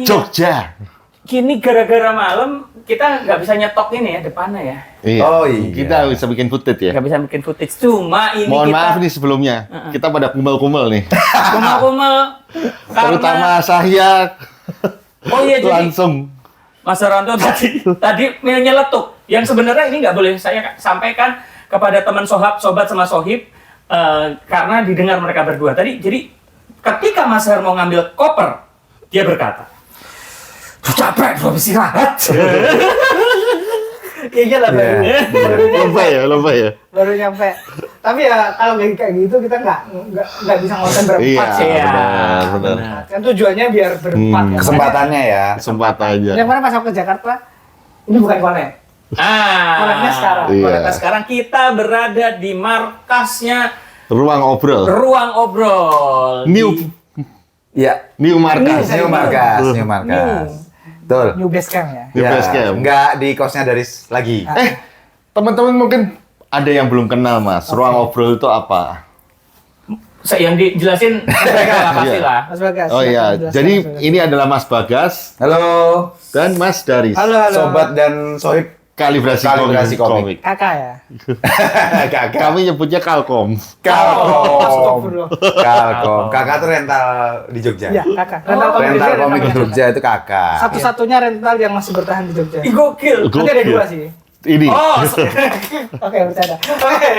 Jogja. Kini gara-gara malam kita nggak bisa nyetok ini ya depannya ya. Iya. Oh iya. Kita bisa bikin footage ya. Nggak bisa bikin footage. Cuma ini Mohon kita maaf nih sebelumnya. Kita pada kumel-kumel nih. kumel-kumel. Terutama saya. Oh iya, jadi Langsung. Mas Ranto tadi nyeletuk. Yang sebenarnya ini nggak boleh saya sampaikan kepada teman sobat sama sohib karena didengar mereka berdua tadi. Jadi ketika Mas Her mau ngambil koper, dia berkata, capek, belum istirahat. Kayaknya lah baru. Lomba ya. Baru nyampe. Tapi ya kalau kayak gitu kita nggak bisa ngonten berempat sih ya. Benar. Kan tujuannya biar berempat. Ya. Kesempatannya ya. Kesempatan aja. Yang mana pas aku ke Jakarta, ini bukan konek. Koneknya sekarang. Iya. Koneknya sekarang kita berada di markasnya Ruang obrol. Ruang Obrol. Iya. New markas. New markas. Betul. New Base Camp ya. New base camp. Enggak di kosnya Daris lagi. Teman-teman mungkin ada yang belum kenal Mas. Ruang obrol itu apa? Yang dijelasin mereka lah pasti lah. Mas Bagas. Oh iya. silakan Jadi jelaskan, Mas Bagas. ini adalah Mas Bagas Halo. dan Mas Daris. Halo. Sobat dan sohib Kalibrasi Kalibrasi komik. Kakak ya. kakak. Kami nyebutnya Kalkom. Kalkom. Kalkom. Kakak tuh rental di Jogja. Iya, kakak. Rental komik Rental Jogja, komik di rental Jogja itu kakak. Satu-satunya rental yang masih bertahan di Jogja. Ih, gokil. Nanti ada dua sih. Ini. Oh, Oke, bercanda. Oke.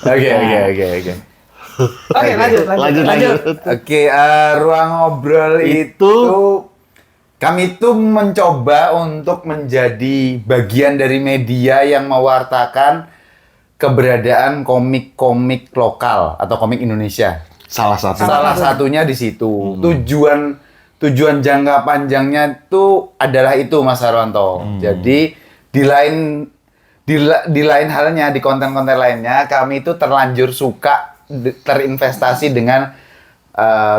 Oke. Oke, lanjut. Oke, ruang ngobrol itu kami tuh mencoba untuk menjadi bagian dari media yang mewartakan keberadaan komik-komik lokal atau komik Indonesia. Salah satu. Salah satunya di situ. Tujuan jangka panjangnya itu adalah itu Mas Harwanto. Jadi di lain halnya di konten-konten lainnya kami itu terlanjur suka terinvestasi dengan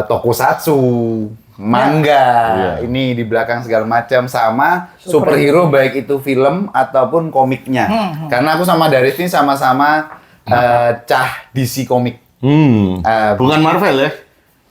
tokusatsu, manga, ini di belakang segala macam sama superhero baik itu film ataupun komiknya. Karena aku sama Daris ini sama-sama cah DC komik. Bukan Marvel ya?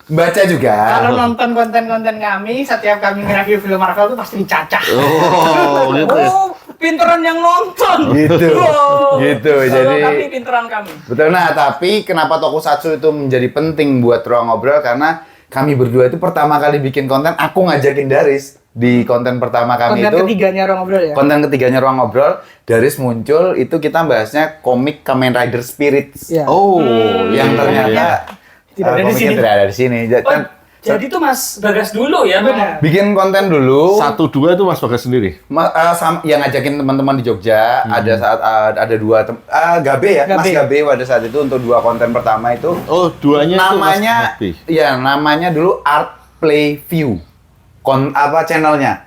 Baca juga. Kalau nonton konten-konten kami, setiap kami nge-review film Marvel itu pasti dicacah. Oh, gitu ya. oh, pinteran yang nonton. Gitu. Wow. Gitu. Jadi Jadi pinteran kami. betul. Nah, tapi kenapa tokusatsu itu menjadi penting buat ruang ngobrol? Karena kami berdua itu pertama kali bikin konten, aku ngajakin Daris di konten pertama kami Konten itu. ketiganya Ruang Ngobrol ya? Konten ketiganya ruang ngobrol, Daris muncul itu kita bahasnya komik Kamen Rider Spirits. Iya. Oh, yang ternyata Tidak ada di komiknya sini. tidak ada di sini. Oh, jadi tuh Mas Bagas dulu ya? Benar. Bikin konten dulu. 1-2 itu Mas Bagas sendiri. Yang ngajakin teman-teman di Jogja ada saat ada dua Gabe ya, Mas Gabe pada saat itu untuk 2 konten pertama itu. Oh, duanya itu Mas Namanya Bakti. ya namanya dulu Art Play View. Channelnya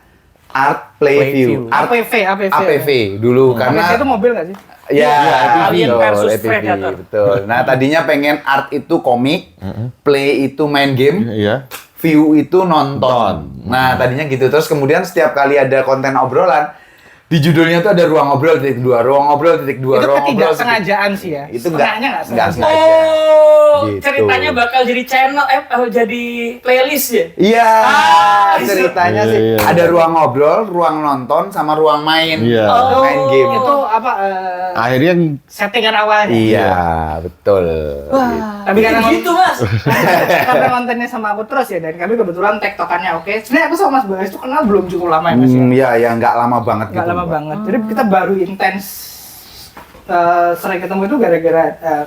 Art Play View. APV dulu Karena karena itu mobil nggak sih? ya, Alien betul, versus APV, Predator. betul. Nah, tadinya pengen art itu komik, play itu main game, Iya. view itu nonton. Nah, tadinya gitu. Terus kemudian setiap kali ada konten obrolan, di judulnya tuh ada ruang ngobrol titik 2, ruang ngobrol titik 2, Itu ruang ngobrol. ketidaksengajaan sih ya. Itu enggak Setengahnya enggak sengaja. Oh, Gitu. ceritanya bakal jadi channel, jadi playlist ya? Iya, bisa. ceritanya Iya, sih iya. ada ruang ngobrol, ruang nonton, sama ruang main. Iya. Main game. Itu apa? Akhirnya Settingan awalnya. Iya, betul. Tapi karena gitu Mas. karena kontennya sama aku terus ya, dan kami kebetulan tektokannya oke. Sebenarnya aku sama Mas Bagas itu kenal belum cukup lama ya Mas ya? Iya, ya nggak lama banget Nggak gitu. lama Mbak. banget. Jadi kita baru intens sering ketemu itu gara-gara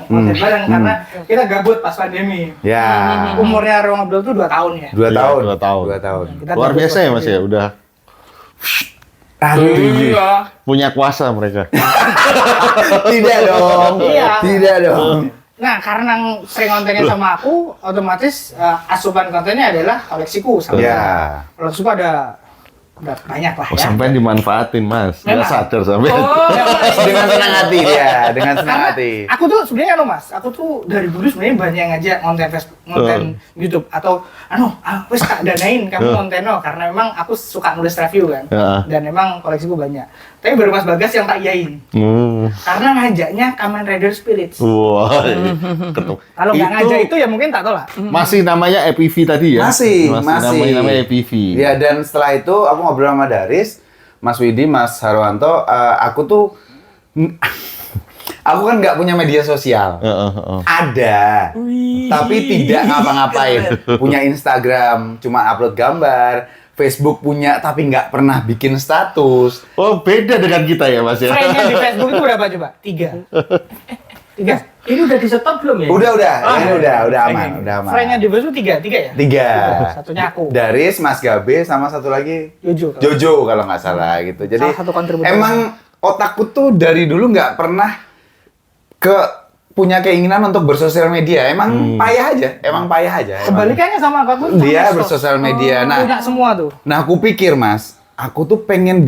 konten bareng karena kita gabut pas pandemi. Ya. Umurnya Ruang Ngobrol tuh 2 tahun ya. 2 Iya, tahun. 2 tahun. 2 tahun. Kita luar gabut biasa pas ya Mas pandemi. ya, udah Iya. punya kuasa mereka. Tidak dong. Iya. Tidak dong. Nah, karena sering kontennya sama aku, otomatis asupan kontennya adalah koleksiku sama. Iya. Koleksiku ada banyak lah Oh, ya. sampai dimanfaatin, Mas. Nggak Memang. sadar sampai. Oh, Dengan senang hati dia, dengan senang karena hati. aku tuh sebenarnya Mas, aku tuh dari dulu sebenarnya banyak ngajak konten YouTube atau wes tak danain kamu konten karena memang aku suka nulis review kan. Dan memang koleksiku banyak. Tapi baru Mas Bagas yang tak iyain. Karena ngajaknya Kamen Rider Spirits. Wah. Kalau nggak ngajak itu ya mungkin tak tolak. Masih namanya EPV tadi ya? Masih. Namanya EPV. Ya, dan setelah itu aku ngobrol sama Daris, Mas Widi, Mas Harwanto, aku tuh aku kan nggak punya media sosial. Ada, tapi tidak ngapa-ngapain. Punya Instagram, cuma upload gambar. Facebook punya, tapi nggak pernah bikin status. Oh, beda dengan kita ya, Mas ya? Friend-nya di Facebook itu berapa coba? 3. 3. Ini udah di stop belum ya? Udah, ini Oh, udah oke. aman, udah aman. Friend-nya di Facebook 3 ya? 3. Satunya aku. Daris, Mas Gabe, sama satu lagi Jojo. Jojo kalau nggak salah gitu. Jadi Salah satu kontributor. emang otakku tuh dari dulu nggak pernah punya keinginan untuk bersosial media. Emang payah aja, emang. Kebalikannya sama aku. Dia bersosial media. Nah, punya semua tuh. Nah, aku pikir, Mas, aku tuh pengen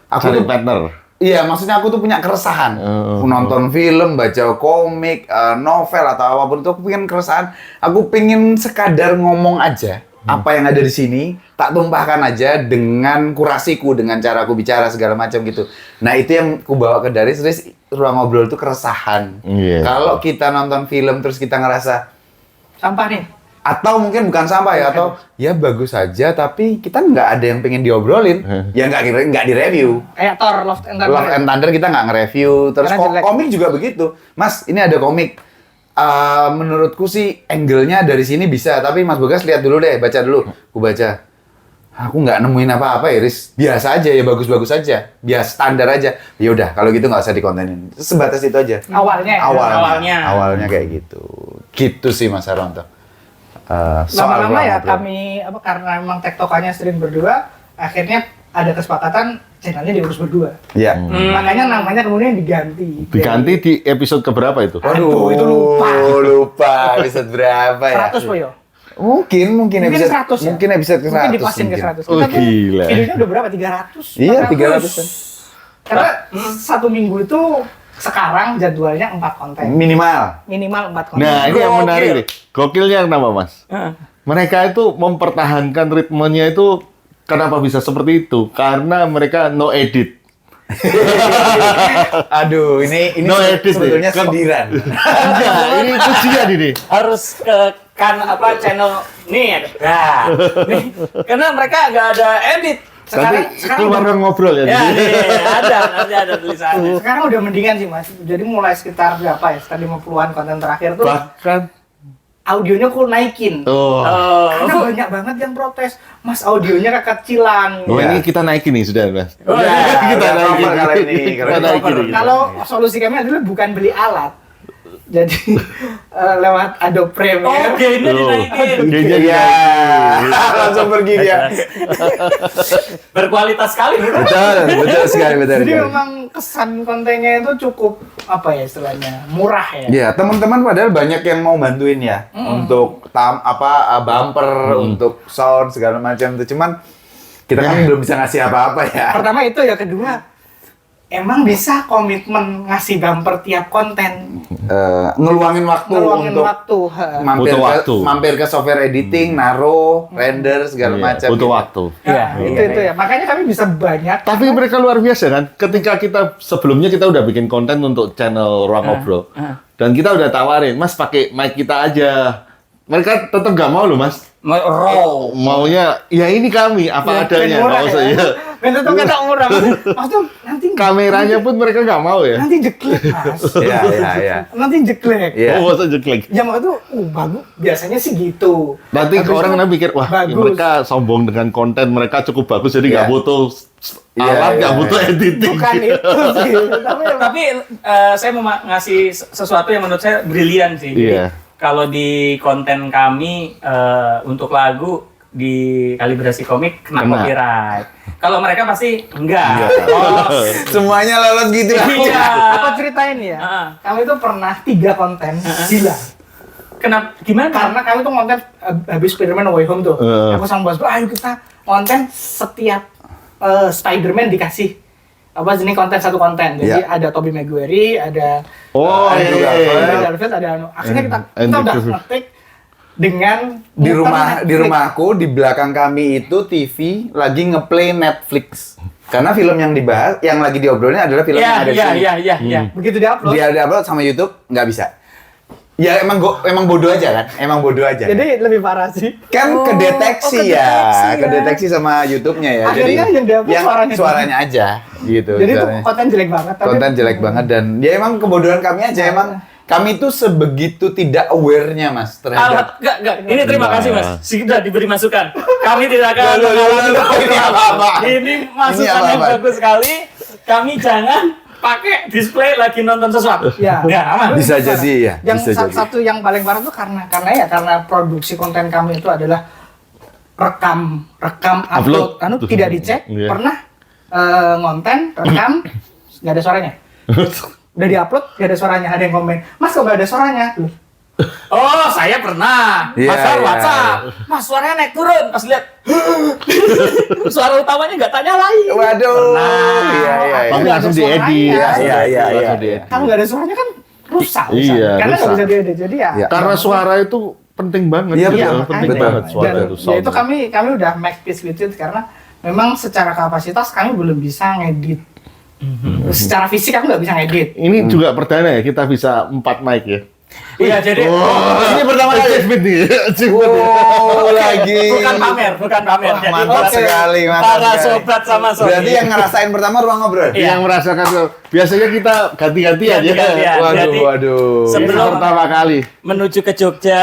aku Cari tuh partner. Iya, maksudnya aku tuh punya keresahan. Aku nonton film, baca komik, novel atau apapun itu, aku pengen keresahan. Aku pengen sekadar ngomong aja apa yang ada di sini, tak tumpahkan aja dengan kurasiku, dengan cara aku bicara segala macam gitu. Nah, itu yang aku bawa ke Daris, terus ruang ngobrol itu keresahan. Iya. Kalau kita nonton film terus kita ngerasa Sampah nih. atau mungkin bukan sampah ya, atau ya bagus aja tapi kita nggak ada yang pengen diobrolin, ya nggak direview. Kayak Thor, Love and Thunder. Love and Thunder kita nggak nge-review. Terus Karena jelek. komik juga begitu. Mas, ini ada komik. Menurutku sih angle-nya dari sini bisa, tapi Mas Bagas lihat dulu deh, baca dulu. Aku baca. Aku nggak nemuin apa-apa ya, Riz. Biasa aja ya, bagus-bagus aja. Biasa, standar aja. Ya udah, kalau gitu nggak usah dikontenin. Sebatas itu aja. Awalnya. Awalnya kayak gitu. Gitu sih Mas Harwanto. Soal Lama-lama ya ruang ngobrol. kami karena memang tektokannya sering berdua, akhirnya ada kesepakatan channelnya diurus berdua. Ya. Makanya namanya kemudian diganti. Diganti di episode keberapa itu? Waduh, itu lupa. Lupa episode berapa ya? 100 po yo. Mungkin episode 100 ya? mungkin episode ke 100. Mungkin dipasin ke 100. Oh, Kita tuh gila. videonya udah berapa? 300? Iya, 400. 300-an. Karena satu minggu itu sekarang jadwalnya 4 konten. Minimal. Minimal 4 konten. Nah, ini yang Gokil. menarik nih. Gokilnya kenapa, Mas? Mereka itu mempertahankan ritmenya itu kenapa bisa seperti itu? Karena mereka no edit. Aduh, ini No edit sebetulnya nih. sindiran. Enggak, ini ujian ini. Harus ke channel nih ada. Nah, nih. Karena mereka nggak ada edit. Tapi sekarang keluar ngobrol ya. Ya, di sini. nih, nanti ada tulisannya. Sekarang udah mendingan sih Mas. Jadi mulai sekitar berapa ya? Sekitar 50-an konten terakhir tuh Bahkan audionya aku naikin. oh. Karena banyak banget yang protes, Mas audionya kekecilan. Oh, Iya. ini kita naikin nih sudah, Mas. Oh, Ya, kita udah naikin. proper kali ini, Kita naikin. nih, kita. Kalau solusi kami adalah bukan beli alat. Jadi lewat Adobe Premiere. Oke, ini dinaikin. Dia Iya. Langsung pergi dia. Berkualitas sekali. Betul sekali, betul Jadi sekali. memang kesan kontennya itu cukup apa ya istilahnya murah ya. Ya, teman-teman padahal banyak yang mau bantuin ya untuk bumper, untuk sound segala macam itu. Cuman kita kan belum bisa ngasih apa-apa ya. Pertama itu ya, kedua emang bisa komitmen ngasih bumper tiap konten, Ngeluangin waktu ngeluangin untuk waktu. mampir Butuh ke, waktu. mampir ke software editing, naruh, render segala Iya, macam. butuh gitu. waktu. Ya, itu ya. Makanya kami bisa banyak. Tapi mereka luar biasa kan. Ketika kita sebelumnya kita udah bikin konten untuk channel Ruang Ngobrol. Dan kita udah tawarin, Mas pakai mic kita aja. Mereka tetap nggak mau loh, Mas. Raw. Maunya, ya ini kami, apa adanya. murah Nggak usah, ya. ya. Ben itu kata murah. Maksudnya nanti Kameranya pun mereka nggak mau ya. nanti jeklek Mas. Iya. Nanti jeklek. Iya. Ya, Oh, masa jeklek. Yang itu bagus. Biasanya sih gitu. Nanti Habis orang itu nanti pikir, wah bagus. mereka sombong dengan konten, mereka cukup bagus, jadi nggak Iya. butuh Iya, alat, nggak iya, butuh editing. Bukan itu sih. Tapi saya mau ngasih sesuatu yang menurut saya brilian sih. Jadi, Iya. kalau di konten kami untuk lagu di kalibrasi komik kena Kena. copyright. Kalau mereka pasti enggak. Oh, Semuanya lolos gitu ya. iya. Aku ceritain ya. Heeh. Kami itu pernah 3 konten hilang. Kenapa? Gimana? Karena kami tuh konten habis Spider-Man No Way Home tuh. Heeh. Aku sama Bos, ayo kita konten setiap Spider-Man dikasih apa jenis konten satu konten. Jadi ada Tobey Maguire, ada Andrew Garfield, ada akhirnya kita udah ngetik dengan di Netflix. rumahku di belakang kami itu TV lagi ngeplay Netflix. Karena film yang dibahas, yang lagi diobrolin adalah film yang ada di sini. Iya. Begitu diupload. Dia upload sama YouTube nggak bisa. Ya emang bodoh aja kan? Emang bodoh aja. Jadi lebih parah sih. Kan kedeteksi ya, kedeteksi ya. kedeteksi sama YouTube-nya ya. Akhirnya yang diupload suaranya aja gitu. Jadi itu suaranya. konten jelek banget. Konten jelek banget dan ya emang kebodohan kami aja emang kami tuh sebegitu tidak aware-nya Mas terhadap Enggak. Ini terima kasih Mas. Sudah diberi masukan. Kami tidak akan Ini apa-apa? Ini masukan yang bagus sekali. Kami jangan pakai display lagi nonton sesuatu. Ya. Aman. Bisa jadi ya. Yang bisa jadi. satu yang paling parah tuh karena produksi konten kami itu adalah rekam upload tidak dicek, pernah ngonten rekam nggak ada suaranya. Udah diupload nggak ada suaranya, ada yang komen, Mas kok nggak ada suaranya? Oh, saya pernah. Iya, WhatsApp. Mas, suaranya naik turun. Pas lihat. Suara utamanya nggak tak nyalain. Waduh. Iya. Tapi langsung diedit. Iya. Langsung diedit. Kalau nggak ada suaranya kan rusak. Iya, Karena nggak rusak. bisa diedit. Jadi ya. Karena suara itu penting banget. Iya, gitu. betul. Penting Betul. banget suara Dan itu. ya itu kami udah make peace with it karena memang secara kapasitas kami belum bisa ngedit. Secara fisik aku nggak bisa ngedit. Ini juga perdana ya, kita bisa 4 mic ya. Iya, jadi Ini pertama kali. Achievement nih. Oh, lagi. bukan pamer. Wah, Jadi mantap buat sekali, mantap para sekali. sobat sama sobat. Berarti yang ngerasain pertama ruang ngobrol. Iya. Yang merasakan biasanya kita ganti-gantian ya. Ganti-gantian. Jadi, Waduh. sebelum- Pertama kali. menuju ke Jogja,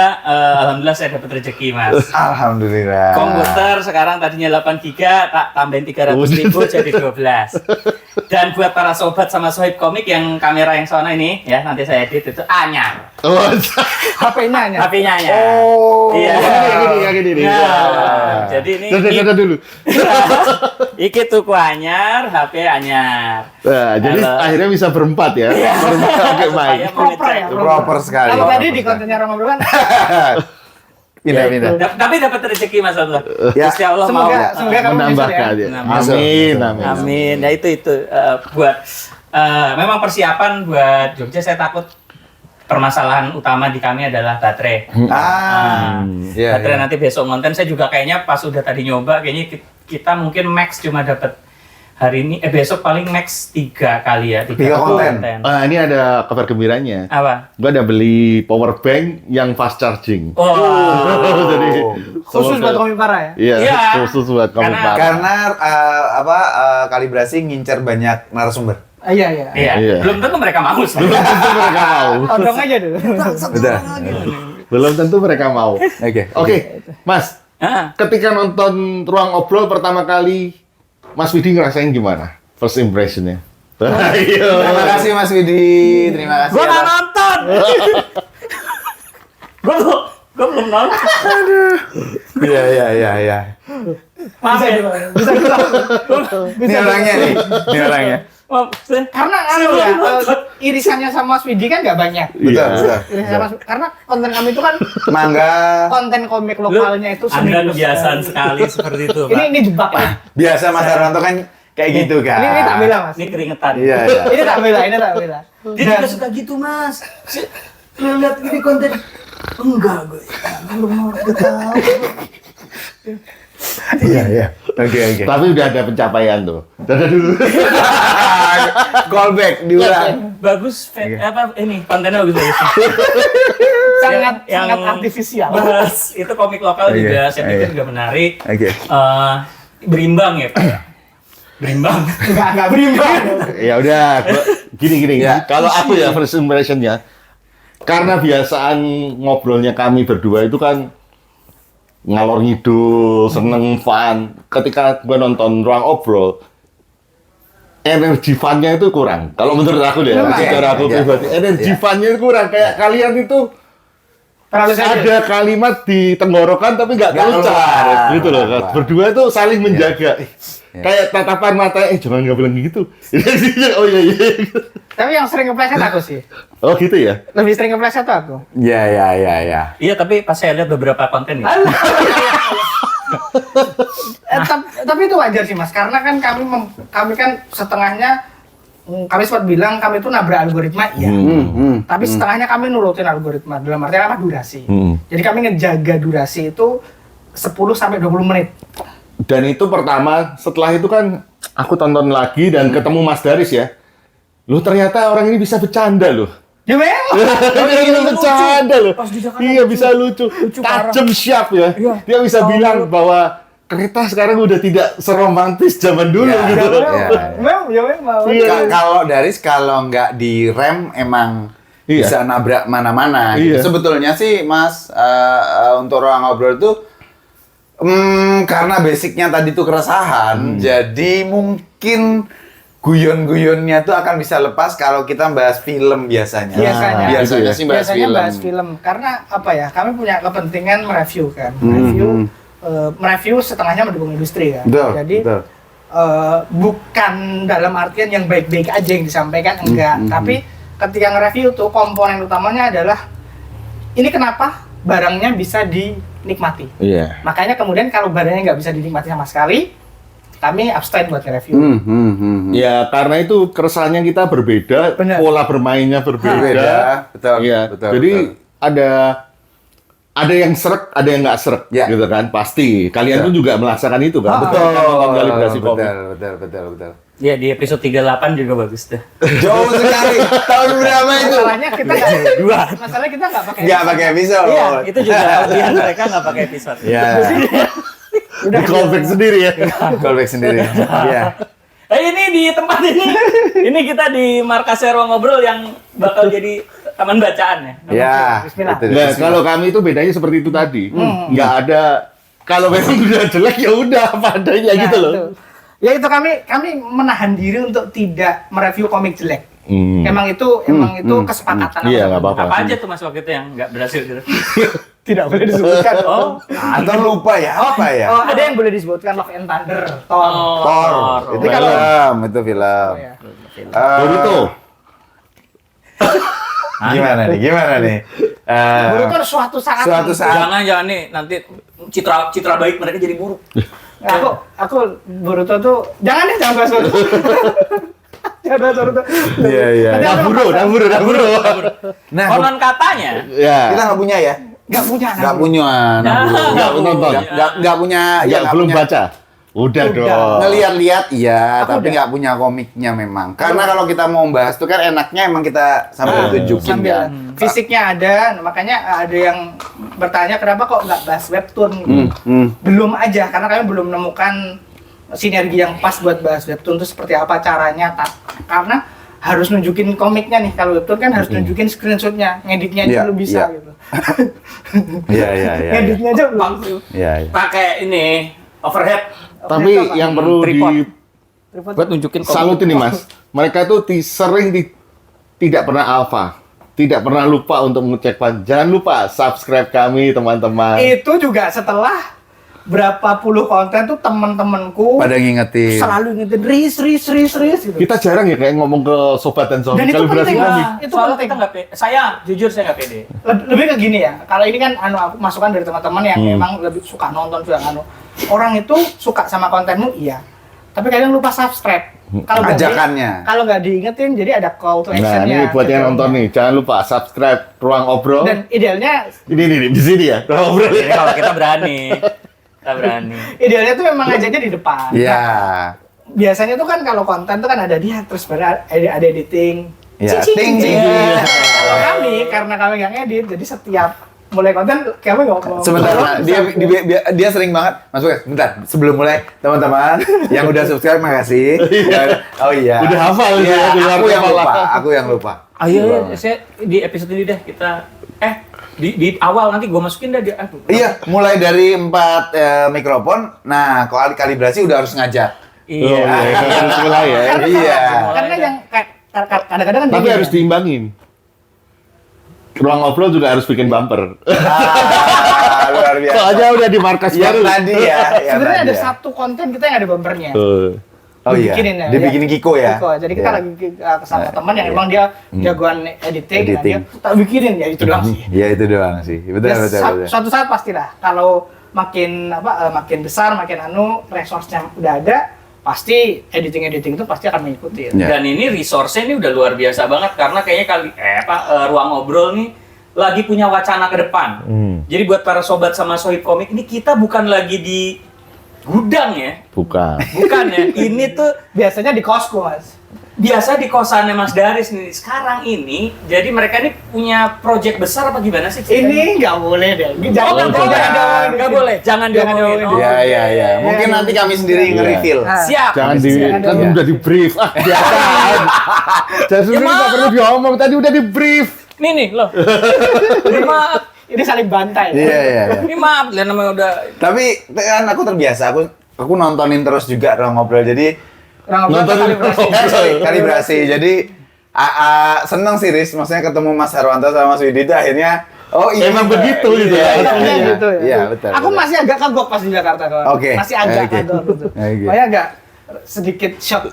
alhamdulillah saya dapat rezeki, Mas. Alhamdulillah. Komputer sekarang tadinya 8 giga, tak tambahin 300.000 jadi 12. Dan buat para sobat sama sohib komik yang kamera yang sana ini, ya nanti saya edit itu anyar. Oh, HP-nya hanya. HP-nya anyar. Oh. Iya. gini. Nah, jadi ini Dadah dulu. iki tuku anyar, HP anyar. Nah, jadi Halo. akhirnya bisa berempat ya. Berempat pakai mic. Saya mau Proper ngecek. ya. Proper sekali. Kalau tadi di kontennya Romo Bro kan Pindah. Tapi dapat rezeki Mas Allah. Ya. Gusti Allah mau. semoga kamu Menambahkan bisa ya. ya. Amin. Amin. Ya itu buat memang persiapan buat Jogja. Saya takut permasalahan utama di kami adalah baterai. Iya. Baterai nanti besok ngonten. Saya juga kayaknya pas udah tadi nyoba, kayaknya kita mungkin max cuma dapat hari ini, besok paling max 3 kali ya. 3 konten. Ini ada kabar gembiranya. Apa? Gua ada beli power bank yang fast charging. Oh. Jadi khusus buat komik parah ya. Iya, Iya. khusus buat kamu Karena- Pak. Karena kalibrasi ngincer banyak narasumber. Iya. Iya. Belum tentu mereka mau. Belum tentu mereka mau. Todong aja dulu. Udah. Belum tentu mereka mau. Oke. Mas, Ah. ketika nonton Ruang Obrol pertama kali, Mas Widi ngerasain gimana? First impression-nya? Ayo. Terima kasih Mas Widi. Terima kasih. Gue nggak atas- nonton. Gue belum nonton. Iya. Maaf ya. Bisa juga. Ini orangnya nih. Ini orangnya. Maaf. Karena ya, irisannya sama Mas Widi kan nggak banyak. Betul. Irisannya sama, karena konten kami itu kan Mangga. konten komik lokalnya itu Anda seminggu kebiasaan sekali seperti itu, Pak. Ini jebak ya. Biasa Mas Arwanto kan kayak gitu kan. Ini tak bela Mas. Ini keringetan. Iya. Ini tak bela. Dia juga suka gitu, Mas. Lu lihat ini konten. Enggak, gue. Iya. Oke. Tapi udah ada pencapaian tuh. Dadah dulu. Callback diulang. Bagus, apa ini kontennya bagus. sangat Yang artifisial. bahas itu komik lokal Iya, juga saya pikir iya. juga menarik. Oke. Berimbang ya, Pak. Berimbang. Enggak berimbang. Ya udah, gini. Ya. Kalau aku ya first impression-nya, karena biasaan ngobrolnya kami berdua itu kan ngalor ngidul, seneng fun. Ketika gua nonton Ruang Obrol, energi fun-nya itu kurang. Kalau menurut aku deh, Kurang, secara aku ya. pribadi, energi Ya. fun-nya itu kurang. Kayak kalian itu Terlalu saja. ada kalimat di tenggorokan tapi nggak Nggak keluar, keluar. gitu loh. Keluar. Berdua itu saling menjaga. Ya. Kayak tatapan mata, jangan nggak bilang gitu. Oh iya. Tapi yang sering ngepleset aku sih. Oh gitu ya. Lebih sering ngepleset tuh aku. Iya. Iya, tapi pas saya lihat beberapa konten ya. Tapi itu wajar sih Mas, karena kan kami kan setengahnya kami sempat bilang kami itu nabrak algoritma, iya. Tapi setengahnya kami nurutin algoritma dalam artian apa durasi. Jadi kami ngejaga durasi itu 10 sampai 20 menit. Dan itu pertama, setelah itu kan aku tonton lagi dan ketemu Mas Daris ya. Loh ternyata orang ini bisa bercanda loh. Ya memang. Bisa bercanda loh. Pas di Jakarta Iya bisa lucu. Tajam sharp ya. Iya. Dia bisa bilang bahwa kereta sekarang udah tidak seromantis zaman dulu Ya, gitu. Memang. Iya. Kalau Daris kalau nggak direm emang Iya. bisa nabrak mana-mana. Iya. Gitu. Sebetulnya sih Mas untuk ruang ngobrol itu karena basicnya tadi tuh keresahan, jadi mungkin guyon-guyonnya tuh akan bisa lepas kalau kita bahas film biasanya. Biasanya. Biasanya sih bahas Biasanya film. bahas film. Karena apa ya? Kami punya kepentingan mereview kan. Mereview setengahnya mendukung industri kan. Betul, Jadi betul. bukan dalam artian yang baik-baik aja yang disampaikan, enggak. Tapi ketika nge-review tuh komponen utamanya adalah ini kenapa barangnya bisa dinikmati. Iya. Makanya kemudian kalau barangnya nggak bisa dinikmati sama sekali, kami abstain buat nge-review. Ya karena itu keresahannya kita berbeda, Benar. pola bermainnya berbeda. Beda, betul. Iya. Betul, Jadi betul. ada yang seret, ada yang nggak seret, Ya. gitu kan? Pasti. Kalian Betul. pun juga merasakan itu kan? Betul, Nonton kalibrasi komik. betul. Ya di episode 38 juga bagus tuh. Jauh sekali. Tahun berapa itu? Masalahnya kita masalahnya kita nggak pakai. Nggak pakai episode. Iya, itu juga kelebihan mereka nggak pakai episode. Iya. Di callback sendiri ya. Callback sendiri. Iya. Ini di tempat ini kita di markas Ruang Ngobrol yang bakal jadi taman bacaan ya. Ya. Bismillah. itu. Nah, kalau kami itu bedanya seperti itu tadi. Nggak ada, kalau memang udah jelek ya udah apa adanya Nah, gitu loh. itu. Ya itu kami menahan diri untuk tidak mereview komik jelek. Emang itu kesepakatan. Iya, nggak apa-apa. Apa aja tuh Mas waktu itu yang nggak berhasil gitu? Tidak boleh disebutkan. Oh, Atau lupa ya? Apa ya? Oh, ada yang boleh disebutkan Love and Thunder, Thor. Thor. Oh, Itu film. Itu film. ya. Boruto. Gimana nih? Boruto suatu saat. Suatu saat. Jangan nih nanti citra baik mereka jadi buruk. Aku Boruto tuh jangan bahas Boruto. Jangan bahas Boruto. Iya. Nanti aku lepas. Naburo. Nah, Konon katanya, Ya. kita nggak punya ya? Nggak punya. Nggak punya. Nggak nonton. Nggak punya. Ya, nggak belum punya. baca. Udah Udah. dong. Ngeliat-liat iya, Aku tapi udah. nggak punya komiknya memang. Karena kalau kita mau bahas tuh kan enaknya emang kita sambil tunjukin Sambil kan. fisiknya ada, makanya ada yang bertanya kenapa kok nggak bahas webtoon gitu. Belum aja, karena kami belum menemukan sinergi yang pas buat bahas webtoon itu seperti apa caranya. Karena harus nunjukin komiknya nih, kalau webtoon kan harus nunjukin screenshotnya, ngeditnya aja Iya, belum bisa iya. gitu. Iya. Ngeditnya aja belum. Iya. pakai ini overhead Tapi yang perlu buat nunjukin salut ini Mas. Mereka tuh tidak pernah alfa. Tidak pernah lupa untuk mengecek Jangan lupa subscribe kami teman-teman. Itu juga setelah berapa puluh konten tuh temen-temenku Pada ngingetin. selalu ngingetin ris gitu. Kita jarang ya kayak ngomong ke sobat dan sobat Dan itu kalibrasi penting, komik. itu Soalnya penting. kita nggak pede. Jujur saya nggak pede. Lebih ke gini ya, kalau ini kan aku masukan dari teman-teman yang memang lebih suka nonton juga orang itu suka sama kontenmu iya, tapi kadang lupa subscribe. Kalau nggak Ajakannya. kalau nggak diingetin, jadi ada call to Nah, action-nya. ini buat yang nonton nih, jangan lupa subscribe Ruang Obrol. Dan idealnya Ini di sini ya, Ruang Obrol. Jadi kalau kita berani, tuh memang ngajaknya di depan. Iya. Biasanya tuh kan kalau konten tuh kan ada dia, terus baru ada editing. Iya, Cing, ting, cing, ting. cing. Kalau kami, karena kami nggak ngedit, jadi setiap mulai konten kami ngomong. Sebentar, dia sering banget. Mas Bukas, bentar. Sebelum mulai, teman-teman yang udah subscribe, makasih. Oh iya. Udah hafal Iya, ya, di luar aku yang lupa. Ayo, saya di episode ini deh kita di awal nanti gue masukin dah dia. Iya, mulai dari 4 mikrofon. Nah, kalau kalibrasi udah harus ngajak. Oh, iya, harus mulai ya. Iya. Karena yang kayak kadang-kadang kan Tapi gini harus ya. diimbangin. Ruang Obrol juga harus bikin bumper. Luar biasa. Soalnya udah di markas Yang baru. tadi ya. yang Sebenarnya tadi ada ya. satu konten kita yang ada bumpernya. Oh iya, dibikinin ya. dibikinin Kiko ya? Kiko. Jadi kita Iya. lagi sama teman yang emang dia jagoan editing. Dan dia tak bikinin ya itu doang sih. Iya itu doang sih. Betul, Ya, betul. suatu saat pastilah kalau makin makin besar, makin resource-nya udah ada, pasti editing itu pasti akan mengikuti. Ya. Dan ini resource-nya ini udah luar biasa banget karena kayaknya ruang obrol nih lagi punya wacana ke depan. Jadi buat para sobat sama sohib komik ini kita bukan lagi di gudang ya. Bukan. Bukan ya. Ini tuh Biasanya di kosku, Mas. biasa di kosannya Mas Daris nih. Sekarang ini jadi mereka ini punya project besar apa gimana sih? Ini nggak boleh deh. Jangan Nggak boleh. Jangan Jangan diomongin. diomongin. Iya, iya, iya. Mungkin Iya. nanti kami sendiri Iya. nge-reveal. Ah. Siap. Jangan di Jangan kan di- udah di brief. Biasa. Jadi Ya, nggak maaf. perlu diomong tadi udah di brief. Nih loh. Ini maaf. Ini saling bantai. Iya, iya, iya. Ini maaf. Lihat namanya udah. Tapi kan aku terbiasa, aku nontonin terus juga Ruang Ngobrol. Jadi Nontonin kalibrasi. Jadi seneng sih Riz, maksudnya ketemu Mas Harwanto sama Mas Widi itu akhirnya Emang begitu gitu iya, ya. iya, Iya, iya. gitu ya. Iya, betul. Aku betul. masih agak kagok pas di Jakarta kawan. Oke. Masih agak Oke. kagok gitu. Oke. Makanya agak sedikit shock.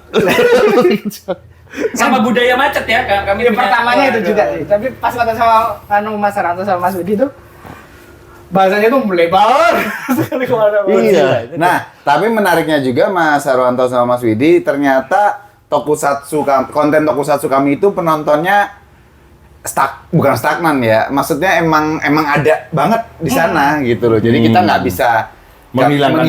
Sama budaya macet ya. Kami Yang pertamanya itu juga sih. Tapi pas kata sama Mas Ranto sama Mas Widi tuh bahasanya tuh melebar sekali kemana-mana. Iya. Nah, tapi menariknya juga Mas Harwanto sama Mas Widi, ternyata konten tokusatsu kami itu penontonnya bukan stagnan ya. Maksudnya emang ada banget di sana gitu loh. Jadi kita nggak bisa Menghilangkan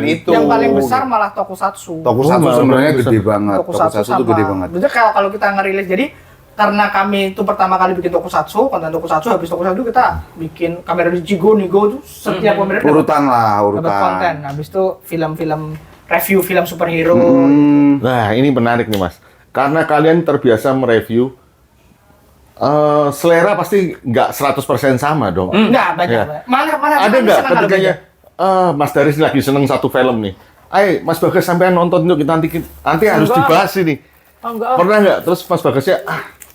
itu. Yang paling besar malah tokusatsu. Tokusatsu Oh, sebenarnya besar. gede banget. Tokusatsu Tokusatsu itu gede banget. Jadi kalau kita ngerilis, jadi karena kami itu pertama kali bikin tokusatsu, konten tokusatsu, habis tokusatsu kita bikin kamera di Jigo, Nigo itu setiap kamera dapat Urutan lah, urutan. konten. Habis itu film-film review film superhero. Nah, ini menarik nih, Mas. Karena kalian terbiasa mereview selera pasti nggak 100% sama dong. Enggak, banyak. Ya. Banyak. Mana Ada kami nggak senang kalau ketikanya beda. Mas Daris lagi seneng satu film nih. Ayo, Mas Bagas sampean nonton yuk, kita nanti harus Enggak. dibahas ini. Oh, enggak. Pernah nggak? Terus Mas Bagasnya,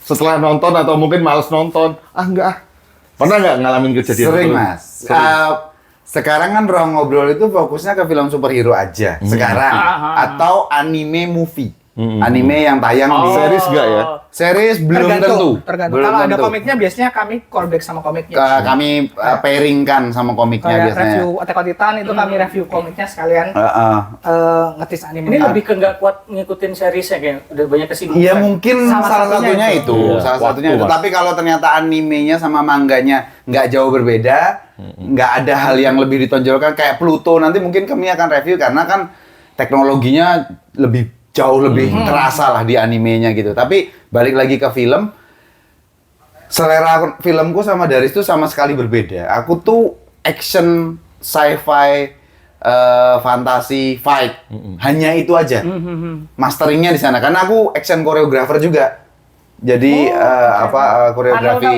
setelah nonton atau mungkin males nonton, enggak. Pernah nggak ngalamin kejadian Sering, itu? Mas. Sering. Sekarang kan Ruang Ngobrol itu fokusnya ke film superhero aja. Sekarang. Atau anime movie. Anime yang tayang di Series nggak ya? series belum tentu. Tergantung. Belum Kalau ada tentu. komiknya biasanya kami callback sama komiknya. Kami pairingkan sama komiknya Kayak biasanya. review Attack on Titan itu kami review komiknya sekalian Heeh. ngetis anime. Ini lebih ke nggak kuat ngikutin seriesnya kayak udah banyak kesibukan. Iya mungkin Salah salah satunya satunya itu. itu, Iya, salah waktu, satunya itu. Mas. Tapi kalau ternyata animenya sama mangganya nggak jauh berbeda, nggak ada hal yang lebih ditonjolkan kayak Pluto, nanti mungkin kami akan review karena kan teknologinya jauh lebih terasa lah di animenya gitu. Tapi balik lagi ke film, selera filmku sama Daris tuh sama sekali berbeda. Aku tuh action, sci-fi, fantasi, fight, hanya itu aja. Masteringnya di sana karena aku action choreographer juga. Jadi koreografi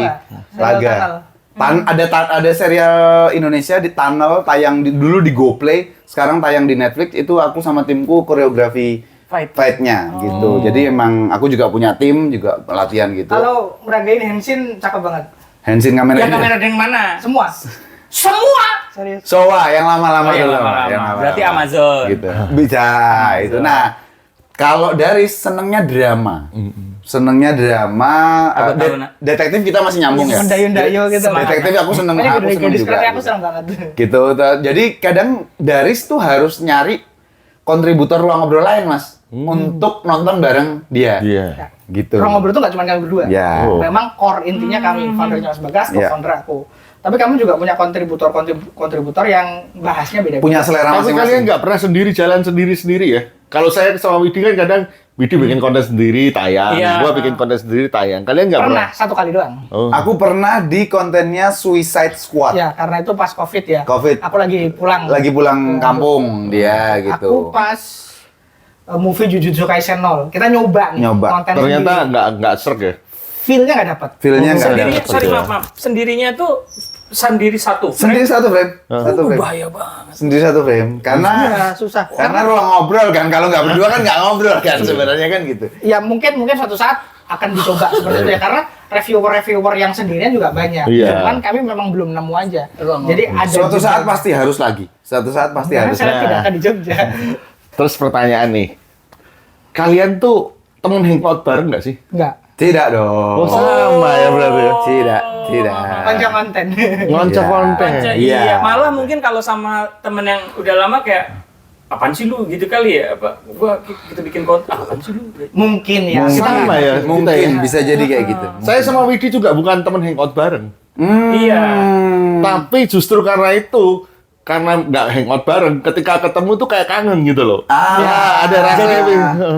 laga. Ada serial Indonesia di Tunnel tayang dulu di GoPlay, sekarang tayang di Netflix. Itu aku sama timku koreografi fight-nya gitu. Jadi emang aku juga punya tim juga latihan gitu. Kalau meragain Henshin cakep banget. Henshin kamera. Yang kamera yang mana? Semua. Semua. Serius. Sowa yang lama-lama Oh, yang dulu. lama-lama. yang lama-lama. Berarti Amazon. Gitu. Bisa itu. Nah, kalau dari senengnya drama. Senengnya drama, Aku tahu, Nak. detektif kita masih nyambung ya. Mendayu-dayu gitu. Detektif aku seneng, Makanya aku seneng gadis juga. kerja aku seneng banget. Gitu. Jadi kadang Daris tuh harus nyari kontributor ruang ngobrol lain, Mas, untuk nonton bareng dia. Iya. Gitu. Ruang ngobrol tuh nggak cuma kami berdua. Ya. Oh. Memang core intinya kami, foundernya Mas Bagas, Ya. co-founder aku. Tapi kami juga punya kontributor yang bahasnya beda-beda. Punya selera Tapi kalian masing-masing. nggak pernah sendiri jalan sendiri-sendiri ya? Kalau saya sama Widi kan kadang Widi bikin konten sendiri tayang, Iya. gua bikin konten sendiri tayang. Kalian nggak pernah? Pernah satu kali doang. Oh. Aku pernah di kontennya Suicide Squad. Ya, karena itu pas COVID ya. Covid. Aku lagi pulang. Lagi pulang kampung dia Aku gitu. pas movie Jujutsu Kaisen 0. Kita nyoba nih, Nyoba. konten Ternyata sendiri. nggak serg ya? Feel-nya nggak dapet. Feel-nya nggak Sendirinya, dapet. sorry ya. maaf. Sendirinya tuh sendiri satu. Sendiri satu frame. Satu frame. Bahaya banget. Sendiri satu frame. Karena Ya, susah. karena ruang ngobrol kan. Kalau nggak berdua kan nggak ngobrol kan sebenarnya kan gitu. Ya mungkin suatu saat akan dicoba seperti itu ya, karena reviewer yang sendirian juga banyak. Iya. Cuman kami memang belum nemu aja. Jadi ada Suatu juga. saat pasti harus lagi. Suatu saat pasti Karena harus. saya tidak Nah. akan di Jogja. Terus pertanyaan nih, kalian tuh temen hangout bareng nggak sih? Enggak. Tidak dong. Oh, sama ya berarti ya? Tidak. Panjang konten. Ngocok Iya. konten. Panca, Iya. iya. Malah mungkin kalau sama temen yang udah lama kayak apaan sih lu gitu kali ya? Apa gua kita bikin konten apaan sih lu? Mungkin ya. Mungkin. Sama ya, Mungkin kita ya. bisa jadi kayak gitu. Saya sama Widi juga bukan temen hangout bareng. Iya. Tapi justru karena itu, karena nggak hangout bareng, ketika ketemu tuh kayak kangen gitu loh. Ya, ada rasanya.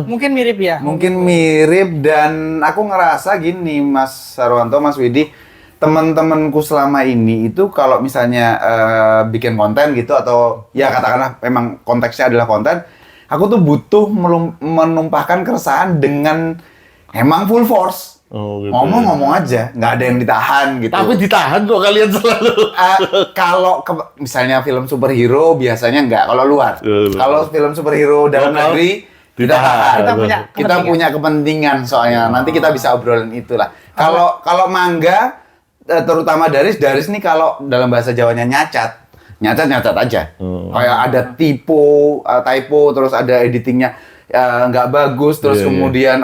Mungkin mirip ya. Mungkin mirip dan aku ngerasa gini Mas Sarwanto, Mas Widi, teman-temanku selama ini itu kalau misalnya bikin konten gitu atau ya katakanlah memang konteksnya adalah konten, aku tuh butuh menumpahkan keresahan dengan emang full force. Oh, gitu. Ngomong-ngomong aja, nggak ada yang ditahan gitu. Tapi ditahan kok kalian selalu. Kalau misalnya film superhero biasanya nggak, kalau luar. Betul. Kalau film superhero dalam Lokal, negeri kita ditahan. tahan. Kita punya Kita kepentingan. punya kepentingan soalnya. Nanti kita bisa obrolin itulah. Kalau manga terutama Daris nih kalau dalam bahasa Jawanya nyacat aja. Kayak ada typo, terus ada editingnya nggak bagus, terus Iya, iya. kemudian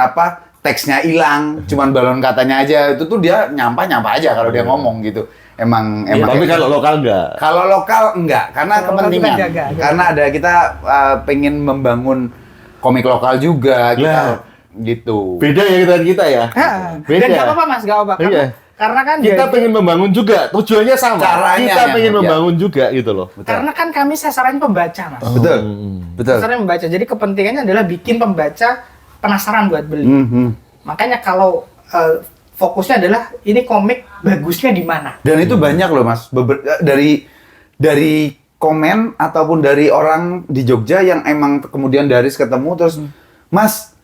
teksnya hilang, cuman balon katanya aja. Itu tuh dia nyampah aja kalau dia ngomong gitu. Emang Tapi kayak kalau lokal enggak. kalau lokal enggak, karena Kalau lokal kepentingan. kita jaga. Karena kita pengen membangun komik lokal juga Lah. gitu. Beda ya kita ya. Beda. Dan gak apa-apa Mas, gak apa-apa. Iya. Karena kan Kita jadi- pengen membangun juga, tujuannya sama. Caranya kita yang pengen beda. membangun juga gitu loh. Karena kan kami sasarannya pembaca Mas. Betul. Betul. Sasarannya membaca. Jadi kepentingannya adalah bikin pembaca penasaran buat beli. Mhm. Makanya kalau fokusnya adalah ini komik bagusnya di mana. Dan itu banyak loh Mas. Dari komen ataupun dari orang di Jogja yang emang kemudian Daris ketemu terus Mas,